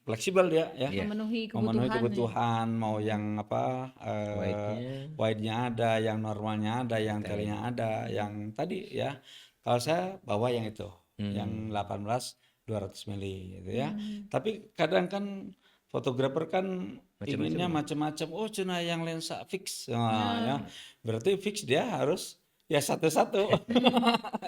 fleksibel dia ya, Memenuhi memenuhi kebutuhan. kebutuhan mau yang wide-nya? wide-nya ada, yang normalnya ada, yang telenya ada, yang tadi ya. Kalau saya bawa yang itu, yang 18-200 mili gitu ya. Tapi kadang kan fotografer kan inginnya macam-macam. Oh, cina yang lensa fix. Nah, ya. Berarti fix dia harus ya satu-satu.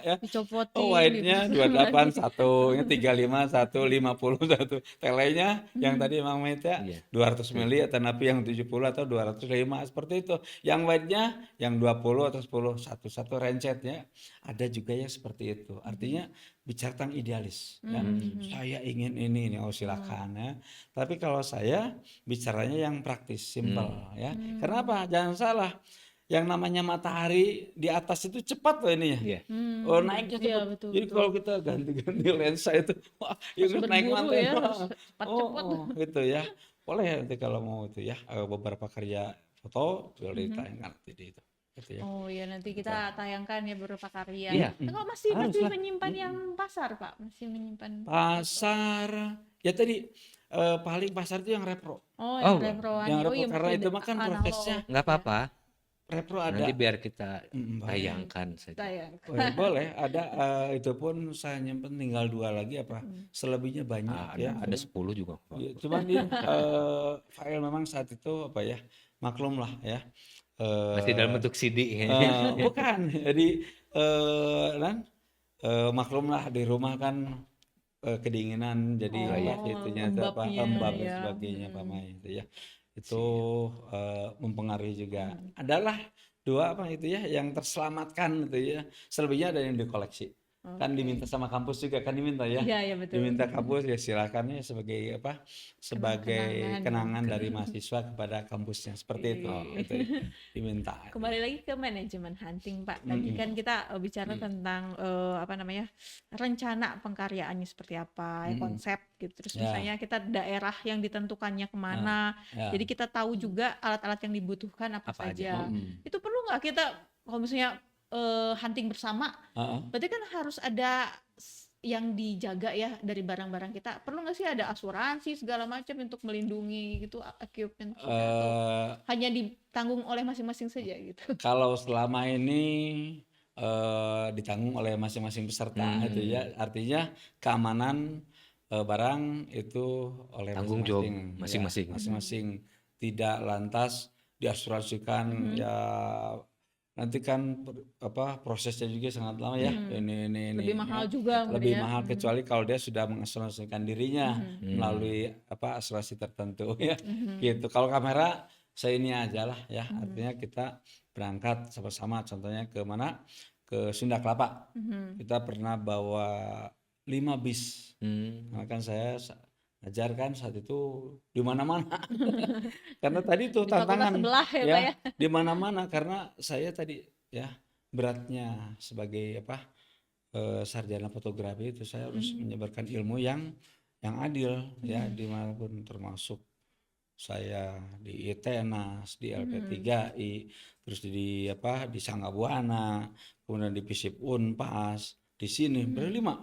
Ya. Dicopotin Oh, wide-nya 28 satu, 35 1, 50 1. Telenya yang tadi Mang Meta Iya. 200 mili atau napi yang 70 atau 205 seperti itu. Yang wide-nya yang 20 atau 10 satu rencetnya. Ada juga yang seperti itu. Artinya bicara tentang idealis ya. Saya ingin ini nih, oh silakan ya. Tapi kalau saya bicaranya yang praktis, simple ya. Kenapa? Jangan salah. Yang namanya matahari di atas itu cepat loh ini ya. Iya. Oh naiknya Iya, cepat. betul, Jadi kalau kita ganti-ganti lensa itu, wah, Harus ingat naik berburu mantai. ya, Wah. harus cepat-cepat. Gitu ya. Boleh nanti kalau mau itu ya, beberapa karya foto boleh ditayangkan nanti di itu. Gitu ya. Oh iya, nanti kita tayangkan ya beberapa karya. Iya. Nah, kalau masih Harus lah. menyimpan yang pasar, Pak? Masih menyimpan. Pasar, ya tadi paling pasar itu yang repro. Oh, Oh, yang reproan. Yang Oh repro iya, karena masih itu mah kan analog. prosesnya Nggak apa-apa. repro ada. Nanti biar kita Boleh. tayangkan saja. Tayang. Boleh, ada itu pun saya nyimpen tinggal 2 lagi apa. Selebihnya banyak ya. Ada 10 juga. Ya, cuman ini file memang saat itu apa ya, maklum lah ya. Masih dalam bentuk CD. Bukan, jadi maklum lah di rumah kan kedinginan jadi itunya itu apa lembabnya, lembab dan ya. sebagainya Pak Mai itu ya. Itu mempengaruhi juga. Adalah 2 apa itu ya yang terselamatkan itu ya. Selebihnya ada yang dikoleksi. Kan diminta sama kampus juga kan diminta ya. Iya, iya betul. Diminta kampus ya silakan ya sebagai apa? Sebagai kenangan dari mahasiswa kepada kampusnya seperti itu. Itu diminta. Kembali lagi ke manajemen hunting, Pak. Tadi kan kita bicara tentang apa namanya, rencana pengkaryaannya seperti apa, ya, konsep gitu. Terus misalnya kita daerah yang ditentukannya kemana. Jadi kita tahu juga alat-alat yang dibutuhkan apa saja. Itu perlu nggak kita kalau misalnya hunting bersama, berarti kan harus ada yang dijaga ya dari barang-barang kita. Perlu nggak sih ada asuransi segala macam untuk melindungi gitu equipment kita, atau hanya ditanggung oleh masing-masing saja gitu? Kalau selama ini ditanggung oleh masing-masing peserta itu ya, artinya keamanan barang itu oleh Tanggung jawab masing-masing. masing-masing. Masing-masing tidak lantas diasuransikan ya. Nanti kan prosesnya juga sangat lama ya. Ini Lebih mahal juga mungkin lebih ya. mahal kecuali kalau dia sudah mengasuransikan dirinya melalui asuransi tertentu ya. Gitu. Kalau kamera saya ini aja lah ya. Artinya kita berangkat sama-sama contohnya ke mana? Ke Sunda Kelapa. Kita pernah bawa 5 bis. Karena kan saya ajarkan saat itu di mana-mana. Karena tadi itu Di fakultas tantangan sebelah ya, Pak ya. di mana-mana karena saya tadi ya beratnya sebagai sarjana fotografi itu saya harus menyebarkan ilmu yang adil ya dimanapun, termasuk saya di ITENAS, di LP3I, terus di Sangga Buana, kemudian di FISIP Unpas, di sini berlima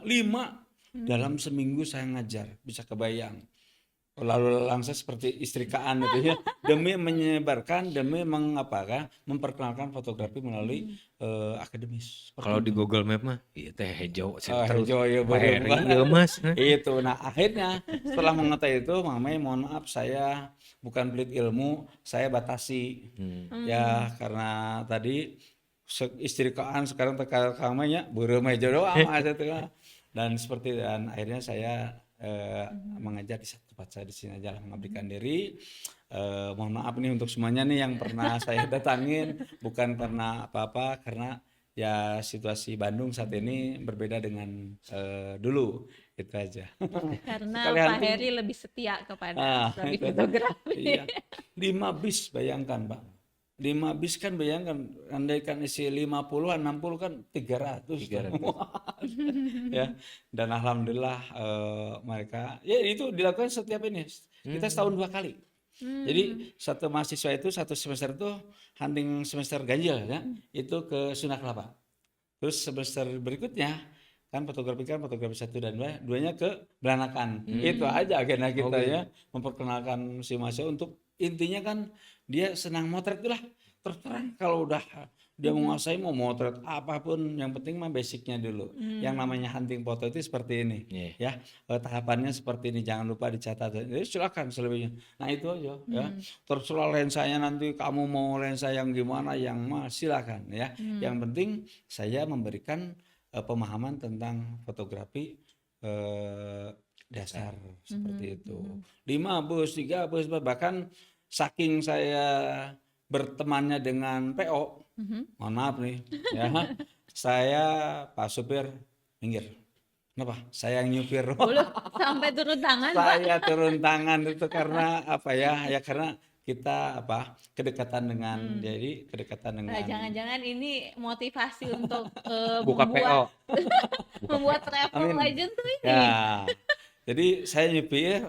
dalam seminggu saya ngajar, bisa kebayang. Lalu langsung seperti istrikaan itu ya, demi menyebarkan, demi memperkenalkan fotografi melalui akademis. Kalau di Google Map mah iya teh hijau Hijau ya iya Mas. Itu. Nah, akhirnya setelah mengetahui itu, Mamai mohon maaf saya bukan pelit ilmu, saya batasi. Ya, karena tadi istri koan sekarang teka kamanya buru meja doang aja tuh. Dan akhirnya saya mengajar di satu tempat saya di sini aja lah, mengabdikan diri. Mohon maaf nih untuk semuanya nih yang pernah saya datangin, bukan karena apa-apa, karena ya situasi Bandung saat ini berbeda dengan dulu, itu aja. Karena Sekali Pak hunting, Heri lebih setia kepada prodi itu. fotografi. Iya. 5 bis bayangkan Pak. 5 bis kan bayangkan, andaikan isi 50 60 kan 300. Ya. Dan alhamdulillah mereka ya itu dilakukan setiap ini. Kita setahun 2 kali. Jadi satu mahasiswa itu satu semester itu hunting semester ganjil ya, itu ke Sunda Kelapa. Terus semester berikutnya kan fotografi 1 dan 2, duanya ke Belanakan. Itu aja agenda kita ya, memperkenalkan si mahasiswa untuk intinya kan dia senang motret itulah. Terus terang kalau udah dia menguasai mau motret apapun, yang penting mah basicnya dulu. Yang namanya hunting foto itu seperti ini, ya tahapannya seperti ini, jangan lupa dicatat. Jadi silakan selebihnya. Nah itu aja ya. Terserah lensanya nanti kamu mau lensa yang gimana, yang mah silakan ya. Yang penting saya memberikan pemahaman tentang fotografi dasar seperti itu. 5 bus, 3 bus, bahkan saking saya bertemannya dengan PO, mohon maaf nih ya, saya Pak supir minggir. Kenapa? Saya yang nyupir. Sampai turun tangan, Pak. Saya turun tangan itu karena apa ya? Ya karena kita kedekatan dengan jadi kedekatan dengan Jangan-jangan ini motivasi untuk Buka PO. membuat travel legend tuh ini. ya. Jadi saya nyupir,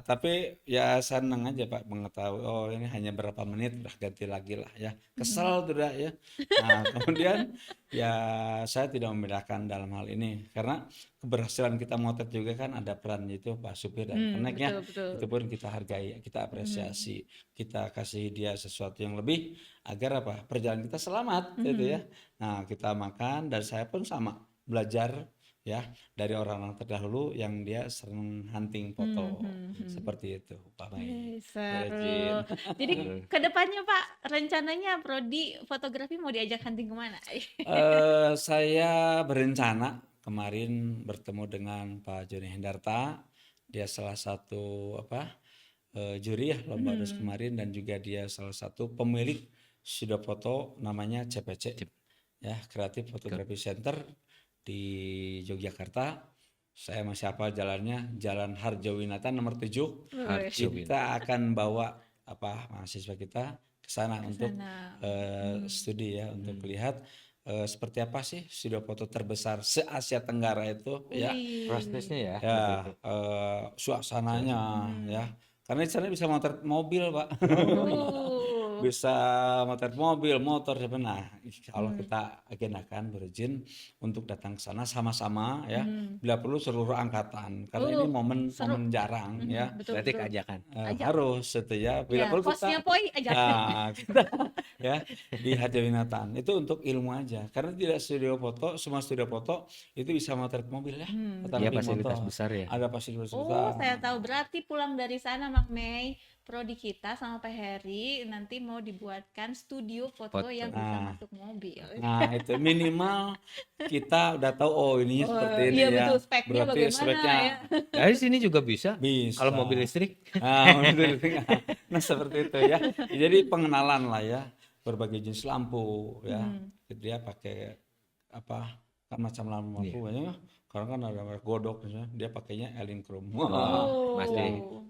tapi ya senang aja Pak mengetahui oh ini hanya berapa menit udah ganti lagi lah ya. Kesel tuh dah ya. Nah kemudian ya saya tidak membedakan dalam hal ini karena keberhasilan kita motret juga kan ada peran itu Pak supir dan keneknya, Betul. itu pun kita hargai, kita apresiasi, kita kasih dia sesuatu yang lebih agar apa perjalanan kita selamat gitu ya. Nah kita makan dan saya pun sama belajar ya dari orang-orang terdahulu yang dia sering hunting foto seperti itu Pak Mai. Seru. Jadi kedepannya Pak rencananya prodi fotografi mau diajak hunting kemana? Saya berencana kemarin bertemu dengan Pak Joni Hendarta, dia salah satu juri ya lomba dus kemarin, dan juga dia salah satu pemilik studio foto namanya CPC ya, Creative Photography Center di Yogyakarta. Saya masih hafal jalannya, Jalan Harjowinata nomor 7. Kita akan bawa mahasiswa kita ke sana untuk studi ya, untuk melihat seperti apa sih studio foto terbesar se-Asia Tenggara itu ya. Prosesnya ya. Ya, suasananya ya. Karena di sana bisa motret mobil, Pak. Bisa motret mobil, motor. Nah, kalau kita agendakan berizin untuk datang ke sana sama-sama ya, bila perlu seluruh angkatan, karena ini momen jarang ya. Berarti keajakan. Harus itu ya. Bila perlu hostnya Poi aja. kita ya di Harjawinatan itu untuk ilmu aja, karena tidak studio foto, semua studio foto itu bisa motret mobil ya. Iya, fasilitas besar ya. Ada fasilitas Oh, besar. saya tahu. Berarti pulang dari sana Mang Mei, prodi kita sama Pak Heri nanti mau dibuatkan studio foto yang bisa masuk mobil. Nah, itu minimal kita udah tahu ini seperti ini iya, ya. betul, speknya Berarti bagaimana speknya ya. Dari sini juga bisa. bisa. Kalau mobil listrik. Nah, seperti itu ya. Jadi pengenalan lah ya, berbagai jenis lampu ya. Dia pakai kan macam lampu banyak. Karena kan ada merek Godok misalnya, dia pakainya Elinchrome.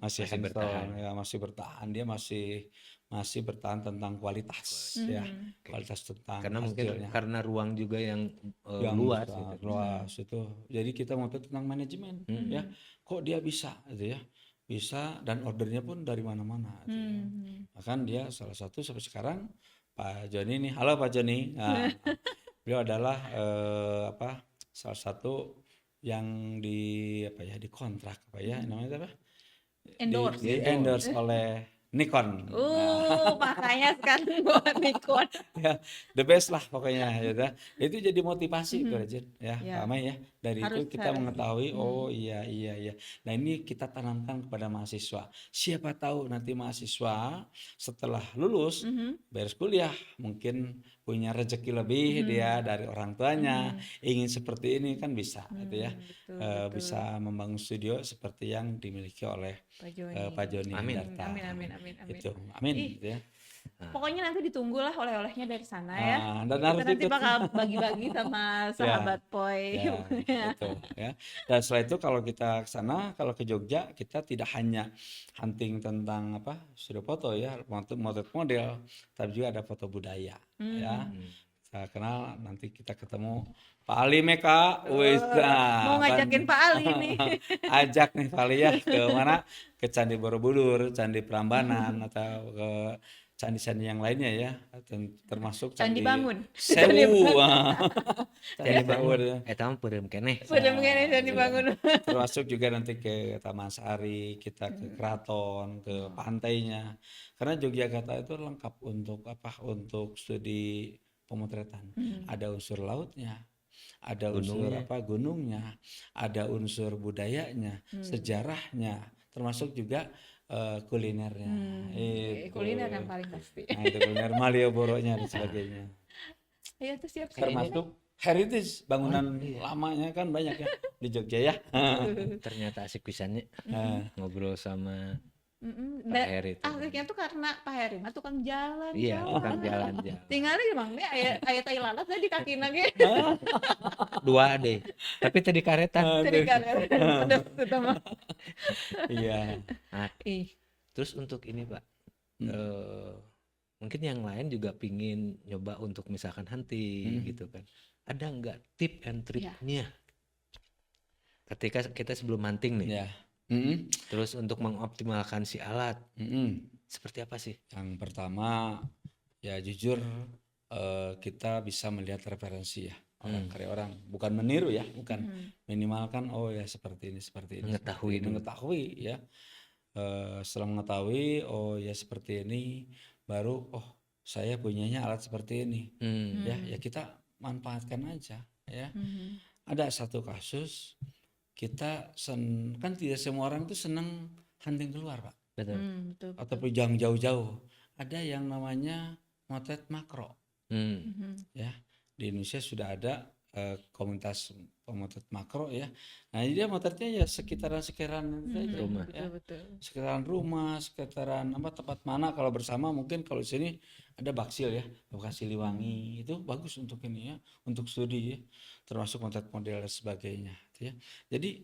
Masih bertahan ya, masih bertahan. Dia masih bertahan tentang kualitas ya. Kualitas tentang Karena hasilnya. mungkin karena ruang juga yang luas luas gitu. luas itu. Jadi kita mau tentang manajemen ya. Kok dia bisa gitu ya. Bisa, dan ordernya pun dari mana-mana gitu ya. Bahkan dia salah satu sampai sekarang Pak Joni nih. Halo Pak Joni. Nah, beliau adalah salah satu yang dikontrak namanya apa? Endorse. Di endorse oleh Nikon. Makanya sekarang bawa Nikon. Ya, the best lah pokoknya ya dah. Itu jadi motivasi Rajin ya, Ya. Kak Mai ya. Dari itu kita Harus. mengetahui oh iya. Nah, ini kita tanamkan kepada mahasiswa. Siapa tahu nanti mahasiswa setelah lulus beres kuliah mungkin punya rezeki lebih dia dari orang tuanya, ingin seperti ini kan bisa gitu ya. Betul. Bisa membangun studio seperti yang dimiliki oleh Pak Joni Amin. Hendarta. Amin. Itu. Amin Ih, gitu ya. Pokoknya nanti ditunggulah oleh-olehnya dari sana ya. Dan Kita harus nanti ikut. bakal bagi-bagi sama sahabat Poi. Ya, gitu ya. Dan setelah itu kalau kita ke sana, kalau ke Jogja, kita tidak hanya hunting tentang studio foto ya, motret model, tapi juga ada foto budaya ya. Saya kenal nanti kita ketemu Pak Ali Meka, Mau ngajakin Pak Ali nih. Ajak nih Pak Ali ya ke mana? Ke Candi Borobudur, Candi Prambanan atau ke candi-candi yang lainnya ya, termasuk Candi Bangun. Sewu. Candi Bangun. Eta mah peureum keneh. Udah mengenai Candi Bangun. Termasuk juga nanti ke Taman Sari, kita ke keraton, ke pantainya. Karena Yogyakarta itu lengkap untuk Untuk studi pemotretan. Ada unsur lautnya, ada unsur gunungnya, ada unsur budayanya, sejarahnya, termasuk juga kulinernya. Kuliner yang paling pasti. Nah, itu kuliner Malioboro-nya dan sebagainya. Ayo tuh siap. Termasuk heritage bangunan lamanya kan banyak ya di Jogja ya. Ternyata asik pisannya ngobrol sama Pak Dan Heri itu. asiknya tuh karena Pak Heri mah tukang jalan. Iya, tukang jalan-jalan. Tinggalnya di Mang aya tai lalat saya di kaki nage. 2 deh. Tapi tadi karetan. Jadi kan udah mah. Iya. Nah, terus untuk ini Pak, mungkin yang lain juga pingin nyoba untuk misalkan hunting gitu kan. Ada nggak tip and triknya? Ketika kita sebelum hunting nih, Ya. terus untuk mengoptimalkan si alat, seperti apa sih? Yang pertama ya jujur kita bisa melihat referensi ya karya orang, bukan meniru ya, bukan minimalkan oh ya seperti ini mengetahui ya. Setelah mengetahui oh ya seperti ini, baru oh saya punyanya alat seperti ini ya kita manfaatkan aja ya. Ada satu kasus kita kan tidak semua orang itu senang hunting keluar Pak. Betul. Ataupun yang jauh-jauh. Ada yang namanya motret makro. Ya, di Indonesia sudah ada komunitas pemotret makro ya. Nah, dia motretnya ya sekitaran rumah. Ya. Sekitaran rumah, sekitaran tempat mana kalau bersama mungkin kalau di sini ada Baksil ya, lokasi Siliwangi itu bagus untuk ini ya, untuk studi ya, termasuk motret model dan sebagainya ya. Jadi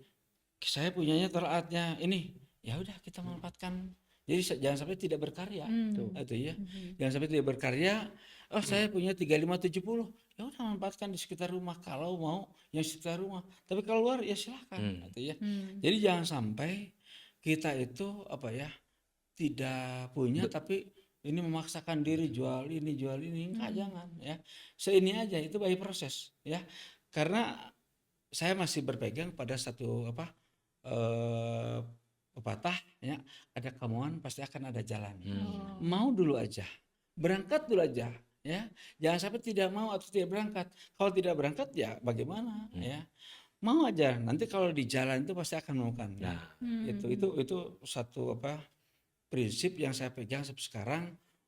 saya punyanya alatnya ini, ya udah kita manfaatkan. Jadi jangan sampai tidak berkarya, itu ya. Jangan sampai tidak berkarya. Oh saya punya 3570, ya udah manfaatkan di sekitar rumah kalau mau yang sekitar rumah. Tapi kalau luar ya silahkan, gitu ya. Jadi jangan sampai kita itu tidak punya tapi ini memaksakan diri jual ini enggak, jangan ya. Seini aja itu by proses ya. Karena saya masih berpegang pada satu pepatah ya, ada kemauan pasti akan ada jalan. Mau dulu aja, berangkat dulu aja ya. Jangan sampai tidak mau atau tidak berangkat. Kalau tidak berangkat ya bagaimana ya. Mau aja, nanti kalau di jalan itu pasti akan menemukan. Nah, itu satu prinsip yang saya pegang sampai sekarang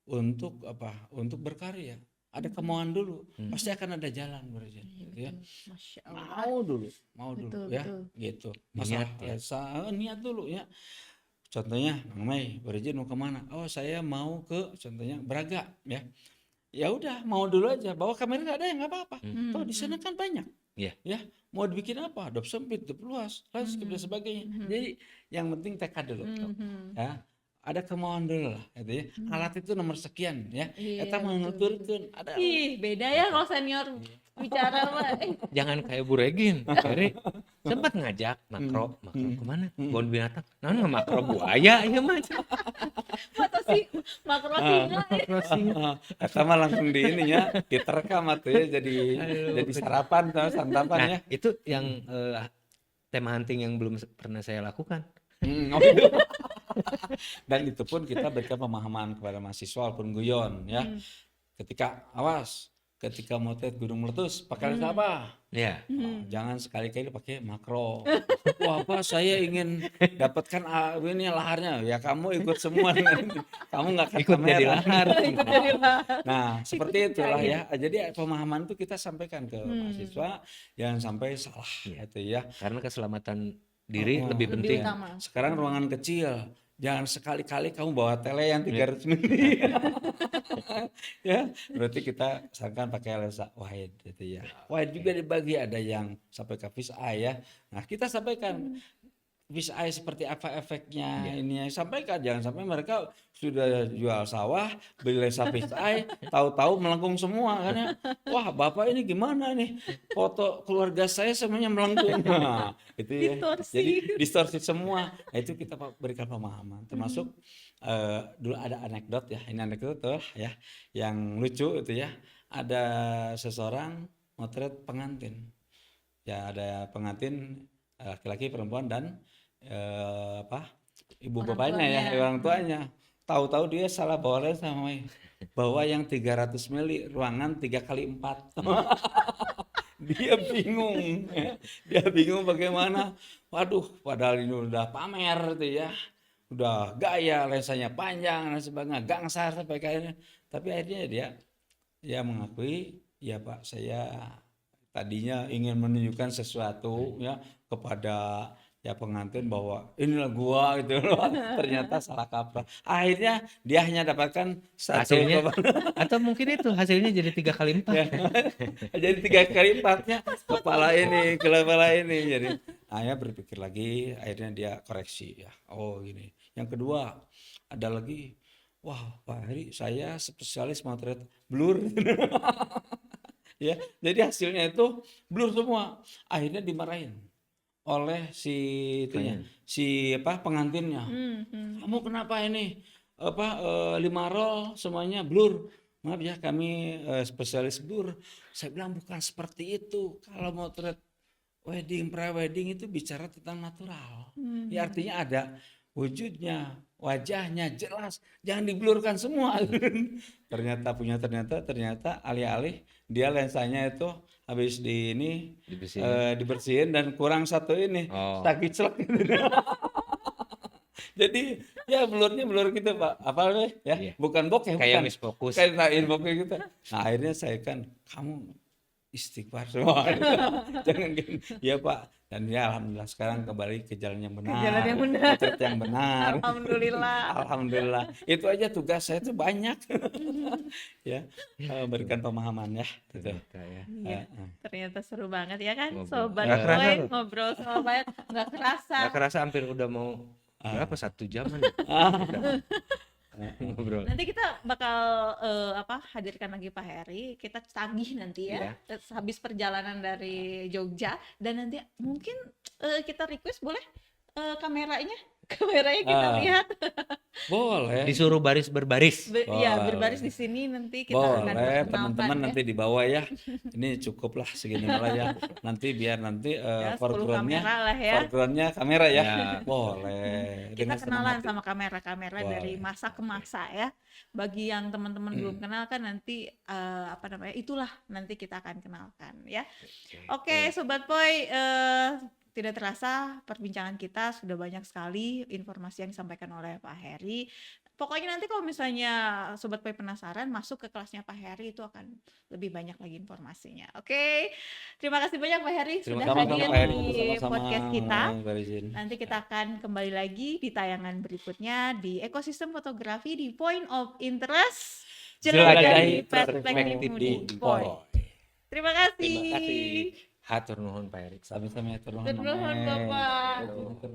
untuk berkarya. Ada kemauan dulu, pasti akan ada jalan gitu ya. Masya Allah. Mau dulu Betul, ya, gitu. Masalah niat dulu ya. Contohnya, Mang Mai, berizin mau kemana? Oh saya mau ke, contohnya Braga ya. Ya udah, mau dulu aja. Bawa kamera ada yang nggak apa-apa. Toh di sana kan banyak. Iya. Ya, mau dibikin apa? Dop sempit, dop luas, landscape dan sebagainya. Jadi yang penting tekad dulu. Ya. Ada kemauan dulu lah, gitu ya. Alat itu nomor sekian ya. Kita mau nuturkeun ada. Ih, beda ya kalau senior bicara mah. Jangan kayak Bu Regin. Heri sempat ngajak makro kemana? Kebun binatang. Nah, makro buaya ya mah. Foto sih makro singa. Kita mah langsung di ini ya, diterekam atuh ya jadi sarapan sama santapan ya. Itu yang tema hunting yang belum pernah saya lakukan. Dan itu pun kita berikan pemahaman kepada mahasiswa walaupun guyon ya. Ketika ketika motret gunung meletus pakai lensa apa? Ya. Jangan sekali-kali pakai makro. Wah, apa saya ingin dapatkan ini laharnya. Ya kamu ikut semua dengan kamu nggak akan Ikut jadi kamera. lahar. Nah, seperti itulah ya. Jadi pemahaman itu kita sampaikan ke mahasiswa, jangan sampai salah gitu ya. Karena keselamatan diri Oh, lebih Lebih penting. utama. Sekarang ruangan kecil, jangan sekali-kali kamu bawa tele yang 300 mili. Ya, berarti kita sarankan pakai lensa wide gitu ya. Wide juga dibagi, ada yang sampai ke fish eye ya. Nah, kita sampaikan fish eye seperti apa efeknya, ini sampaikan, jangan sampai mereka sudah jual sawah, beli lensa fish eye, tahu-tahu melengkung semua kan ya. Wah, Bapak ini gimana nih? Foto keluarga saya semuanya melengkung. Nah, itu ya. Distorsi. Jadi distorsi semua. Nah, itu kita berikan pemahaman. Termasuk dulu ada anekdot ya, ini anekdot tuh ya, yang lucu itu ya. Ada seseorang motret pengantin. Ya, ada pengantin laki-laki, perempuan, dan ibu Orang bapaknya ya, tuanya. orang tuanya. Tahu-tahu dia salah bawa lensa, bawa yang 300 mili, ruangan 3x4. Dia bingung ya. Dia bingung bagaimana. Waduh, padahal ini udah pamer tuh ya. Udah gaya, lensanya panjang dan sebagainya, gangsar sampai kayaknya. Tapi akhirnya dia mengakui, ya Pak, saya tadinya ingin menunjukkan sesuatu ya kepada ya pengantin bahwa inilah gua gitu loh. Ternyata salah kaprah. Akhirnya dia hanya dapatkan satu Hasilnya atau mungkin itu hasilnya jadi 3x4. ya. Jadi 3x4-nya kepala ini. Jadi ayah berpikir lagi, akhirnya dia koreksi ya. Oh gini. Yang kedua ada lagi, wah Pak Heri, saya spesialis motret blur. Ya, jadi hasilnya itu blur semua. Akhirnya dimarahin oleh si pengantinnya. Kamu kenapa ini 5 roll semuanya blur? Maaf ya, kami spesialis blur. Saya bilang bukan seperti itu. Kalau motret wedding, pre-wedding itu bicara tentang natural. Ya artinya ada wujudnya, wajahnya jelas, jangan diblurkan semua. ternyata alih-alih dia lensanya itu habis dibersihin dan kurang satu ini, sakit celek gitu. Jadi ya blur gitu Pak, apa namanya ya, bukan bokeh, Kayak bukan misfokus. kayak bokeh gitu. Nah akhirnya saya kan, kamu istighfar semua. Jangan gini. Ya Pak, dan ya alhamdulillah sekarang kembali ke jalan yang benar. Jalan yang benar. Motret yang benar. Alhamdulillah. Alhamdulillah. Itu aja tugas saya tuh banyak. Ya, berikan pemahaman ya. Gitu. Iya, ternyata seru banget ya kan, Ngobrol. Sobat Nggak kerasa Boy loh. ngobrol sama Bayat, nggak kerasa. Nggak kerasa hampir udah mau berapa 1 jaman ya? Ngobrol. Nanti kita bakal hadirkan lagi Pak Heri, kita tagih nanti ya, habis perjalanan dari Jogja, dan nanti mungkin kita request boleh kameranya kita lihat. Boleh. Disuruh baris berbaris. Ya berbaris di sini, nanti kita akan Boleh, perkenalkan teman-teman ya. nanti di bawah ya. Ini cukup lah segini malah ya. Nanti biar Ya, 10 foregroundnya kamera lah ya. kamera ya. Ya. Boleh. Kita Dengan senang kenalan hati. sama kamera-kamera dari Boleh. masa ke masa ya. Bagi yang teman-teman belum kenal kan nanti itulah nanti kita akan kenalkan ya. Oke, Sobat Boy, tidak terasa perbincangan kita sudah banyak sekali informasi yang disampaikan oleh Pak Heri. Pokoknya nanti kalau misalnya Sobat Boy penasaran, masuk ke kelasnya Pak Heri, itu akan lebih banyak lagi informasinya. Oke, terima kasih banyak Pak Heri sudah Sama-sama, hadir Pak Heri. di Sama-sama. podcast kita. Barizin. Nanti kita akan kembali lagi di tayangan berikutnya di ekosistem fotografi di Point of Interest. Jelajahi perspektif di Boy. Terima kasih. Terima kasih. Hatur nuhun Pak Erik. Sami-sami ya, Hatur nuhun, Bapak. Bapak.